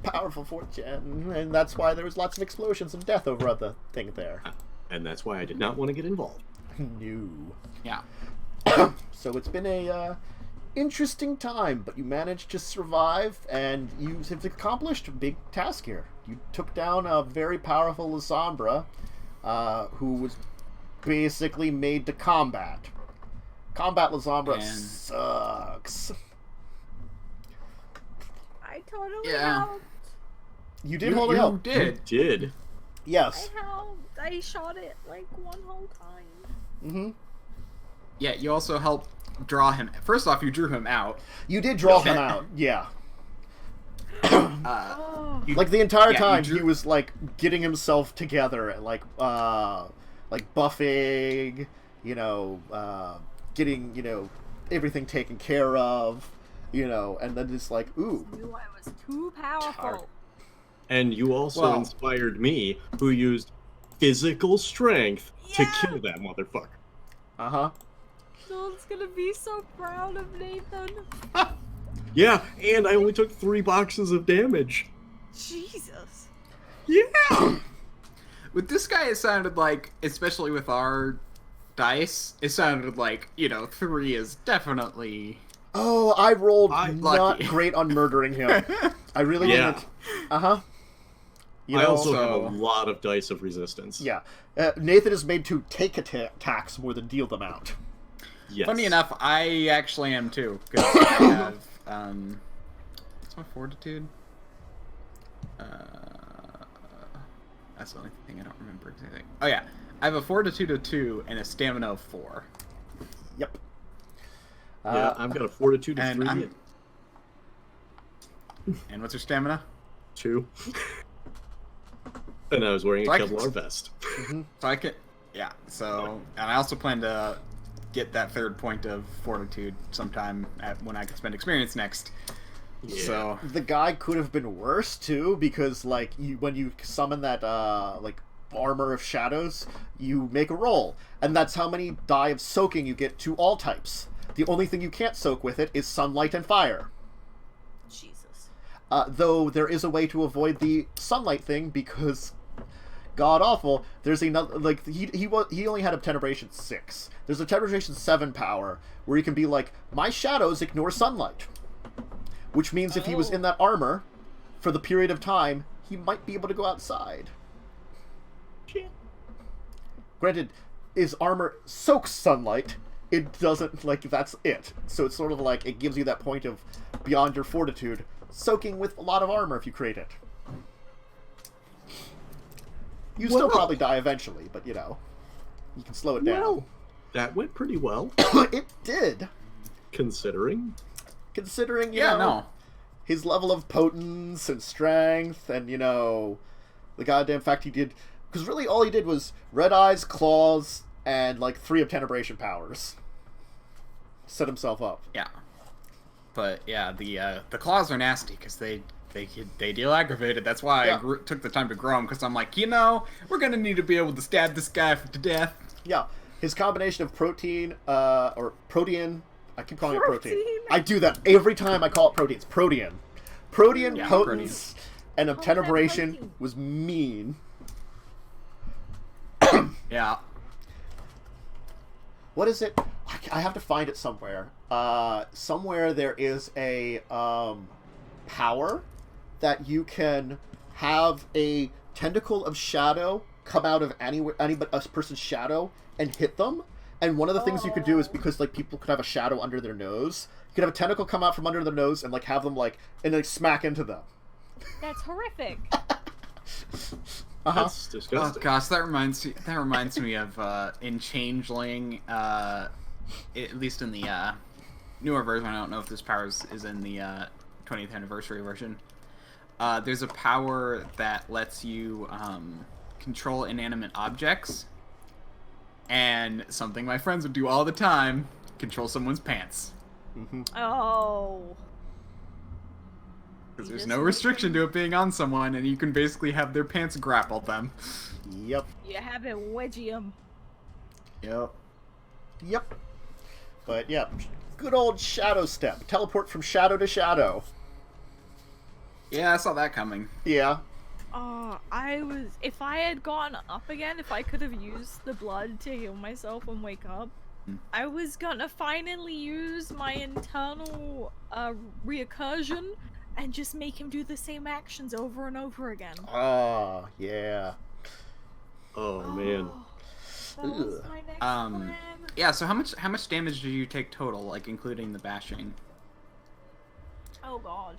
powerful 4th gen, and that's why there was lots of explosions and death over the thing there. And that's why I did not want to get involved. No. Yeah. So it's been a interesting time, but you managed to survive, and you have accomplished a big task here. You took down a very powerful Lasombra, who was basically made to combat. Combat Lasombra sucks. I totally Yeah. helped. You did hold it up. You did. Yes. I helped. I shot it like one whole time. Yeah, you also helped draw him. First off, you drew him out. You did draw him out, yeah. Oh. Like the entire Yeah, time, you drew- he was like getting himself together and like buffing, getting everything taken care of, and then it's like, ooh, I knew I was too powerful. And you also Well- inspired me, who used physical strength to Yeah. kill that motherfucker. Joel's gonna be so proud of Nathan. Yeah, and I only took 3 boxes of damage. Jesus. Yeah! With this guy, it sounded like, especially with our dice, it sounded like, 3 is definitely... Oh, I rolled I'm not lucky. great on murdering him. I really Yeah. didn't. I also so- have a lot of dice of resistance. Yeah. Nathan is made to take attacks more than deal them out. Yes. Funny enough, I actually am too. 'Cause I have, what's my fortitude? That's the only thing I don't remember exactly. Oh yeah, I have a fortitude of 2 and a stamina of 4. Yep. Yeah, I've got a fortitude of and 3 I'm- And what's your stamina? 2. And I was wearing a So I can- Kevlar vest. So I can, yeah. So, and I also plan to get that 3rd point of fortitude sometime when I can spend experience next. Yeah. So The guy could have been worse too, because when you summon that armor of shadows, you make a roll, and that's how many die of soaking you get to all types. The only thing you can't soak with it is sunlight and fire. Jesus. Though there is a way to avoid the sunlight thing, because god awful, there's another, he only had a Tenebration 6. There's a Tenebration 7 power where he can be like, my shadows ignore sunlight. Which means if he was in that armor for the period of time, he might be able to go outside. Shit. Granted, his armor soaks sunlight. It doesn't, that's it. So it's sort of like, it gives you that point of beyond your fortitude, soaking with a lot of armor if you create it. You still probably die eventually, but you can slow it down. Well, that went pretty well, It did. considering. Considering, yeah, no. his level of potence and strength, and the goddamn fact he did, because really all he did was red eyes, claws, and 3 of Tenebration powers. Set himself up. Yeah. But yeah, the claws are nasty because they deal aggravated. That's why Yeah. I took the time to grow them, because I'm like, we're gonna need to be able to stab this guy to death. Yeah, his combination of protein, or protean. I keep calling it protein. Protein. I do that every time I call it proteins. Protean. Protean, Yeah, potence, and of Oh, that Tenebration protein. was mean. Yeah. What is it? I have to find it somewhere. Somewhere there is a power that you can have a tentacle of shadow come out of a person's shadow and hit them. And one of the things you could do is, because people could have a shadow under their nose, you could have a tentacle come out from under their nose and have them smack into them. That's horrific. That's Oh disgusting. gosh, that reminds me of in Changeling, at least in the newer version. I don't know if this power is in the 20th anniversary version. There's a power that lets you control inanimate objects, and something my friends would do all the time: control someone's pants. Oh. Because You there's just no make restriction them- to it being on someone, and you can basically have their pants grapple them. Yep. You have it wedgie 'em. Yep. Yep. But yeah, good old shadow step. Teleport from shadow to shadow. Yeah, I saw that coming. Yeah. If I had gone up again, if I could have used the blood to heal myself and wake up, I was gonna finally use my internal reoccursion and just make him do the same actions over and over again. Oh, yeah. Oh, man. That was my next plan. Yeah. So how much damage did you take total, including the bashing? Oh god.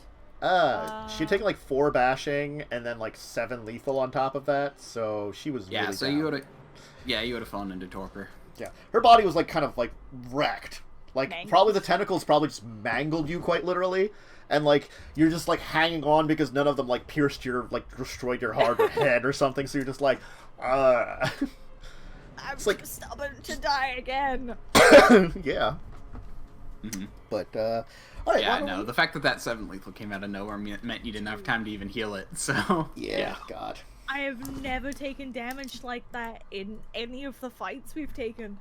She'd taken 4 bashing and then 7 lethal on top of that, so she was Yeah. really So down. you would have fallen into torpor. Yeah, her body was kind of wrecked. Mangled. Probably the tentacles probably just mangled you quite literally, and like you're just like hanging on because none of them like pierced your like destroyed your heart or head or something. So you're just like, I'm It's like- too stubborn to die again. yeah. Mm-hmm. But all right, Yeah, why don't no, we- the fact that that 7th lethal came out of nowhere meant you didn't have time to even heal it, so... yeah, God. I have never taken damage like that in any of the fights we've taken.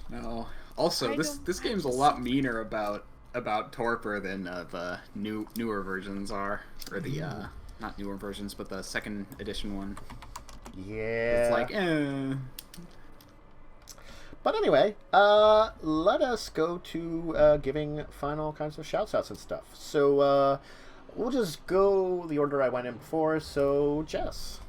No. Also, I this don't- game's a lot meaner about torpor than the newer versions are, or the not newer versions, but the 2nd edition one. Yeah. It's like, But anyway, let us go to giving final kinds of shouts-outs and stuff. So, we'll just go the order I went in before. So, Jess.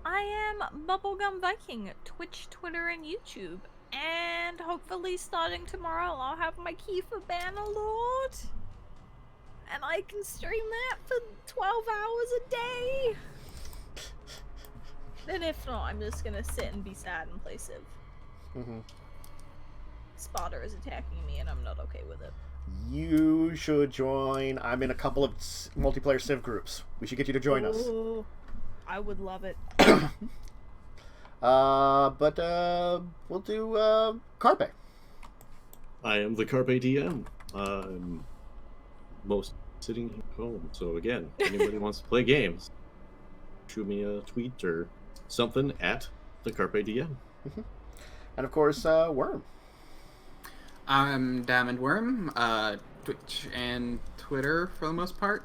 I am Bubblegum Viking, Twitch, Twitter, and YouTube. And hopefully starting tomorrow I'll have my key for Bannerlord. And I can stream that for 12 hours a day. And if not, I'm just gonna sit and be sad and play Civ. Mm-hmm. Spotter is attacking me and I'm not okay with it. You should join. I'm in a couple of multiplayer Civ groups. We should get you to join us. Ooh, I would love it. But we'll do Carpe. I am the CarpeDM. I'm most sitting at home. So again, anybody wants to play games, shoot me a tweet or something at the CarpeDM. And of course, Worm. I'm Diamondwyrm, Twitch and Twitter for the most part.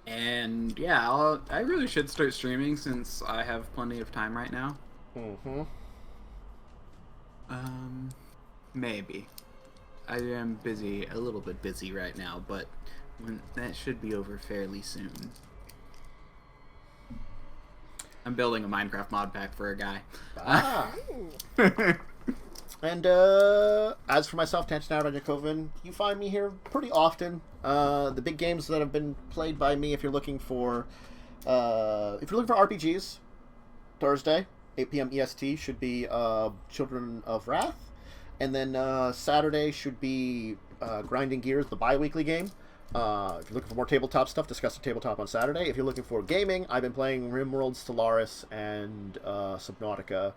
And yeah, I really should start streaming since I have plenty of time right now. Mm-hmm. Maybe. I am busy, a little bit busy right now, but that should be over fairly soon. I'm building a Minecraft mod pack for a guy. Ah. And as for myself, Dracovin, you find me here pretty often. The big games that have been played by me, if you're looking for RPGs, Thursday, 8 p.m. EST should be Children of Wrath, and then Saturday should be Grinding Gears, the bi-weekly game. If you're looking for more tabletop stuff, discuss the tabletop on Saturday. If you're looking for gaming, I've been playing RimWorld, Stellaris, and Subnautica.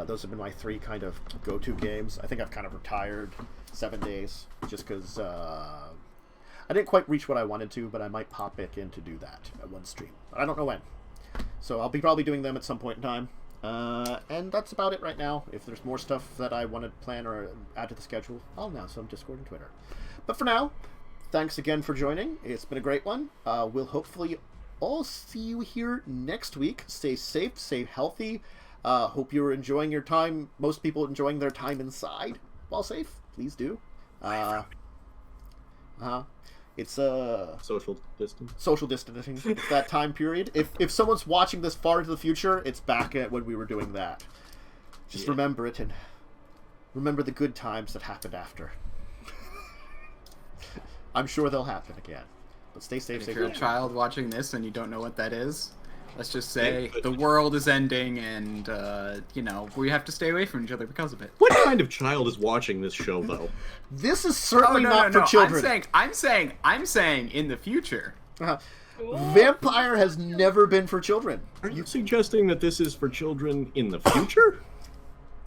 Those have been my 3 kind of go-to games. I think I've kind of retired 7 days just because I didn't quite reach what I wanted to, but I might pop back in to do that at one stream. But I don't know when. So I'll be probably doing them at some point in time. And that's about it right now. If there's more stuff that I want to plan or add to the schedule, I'll announce on Discord and Twitter. But for now, thanks again for joining. It's been a great one. We'll hopefully all see you here next week. Stay safe, stay healthy. Hope you're enjoying your time. Most people enjoying their time inside while safe. Please do. It's Social distance. social distancing. It's that time period. If someone's watching this far into the future, it's back at when we were doing that. Just remember it and remember the good times that happened after. I'm sure they'll happen again. But stay safe. If Stay you're a good. child watching this and you don't know what that is, let's just say the world is ending and, we have to stay away from each other because of it. What kind of child is watching this show, though? This is certainly not for children. I'm saying in the future. Vampire has never been for children. Are you suggesting that this is for children in the future?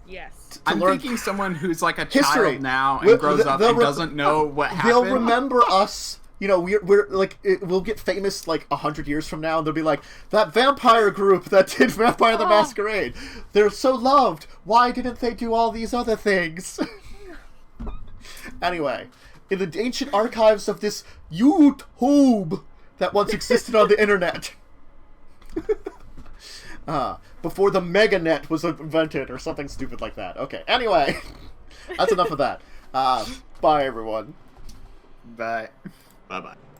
Yes. I'm learn thinking someone who's like a history. child now and We'll- grows up they'll and re- doesn't know what happened. They'll remember us. You know, we're like, we'll get famous like 100 years from now, and they'll be like, that vampire group that did Vampire the Masquerade. They're so loved. Why didn't they do all these other things? Anyway, in the ancient archives of this YouTube that once existed on the internet, before the meganet was invented, or something stupid like that. Okay, anyway, that's enough of that. Bye, everyone. Bye. Bye-bye.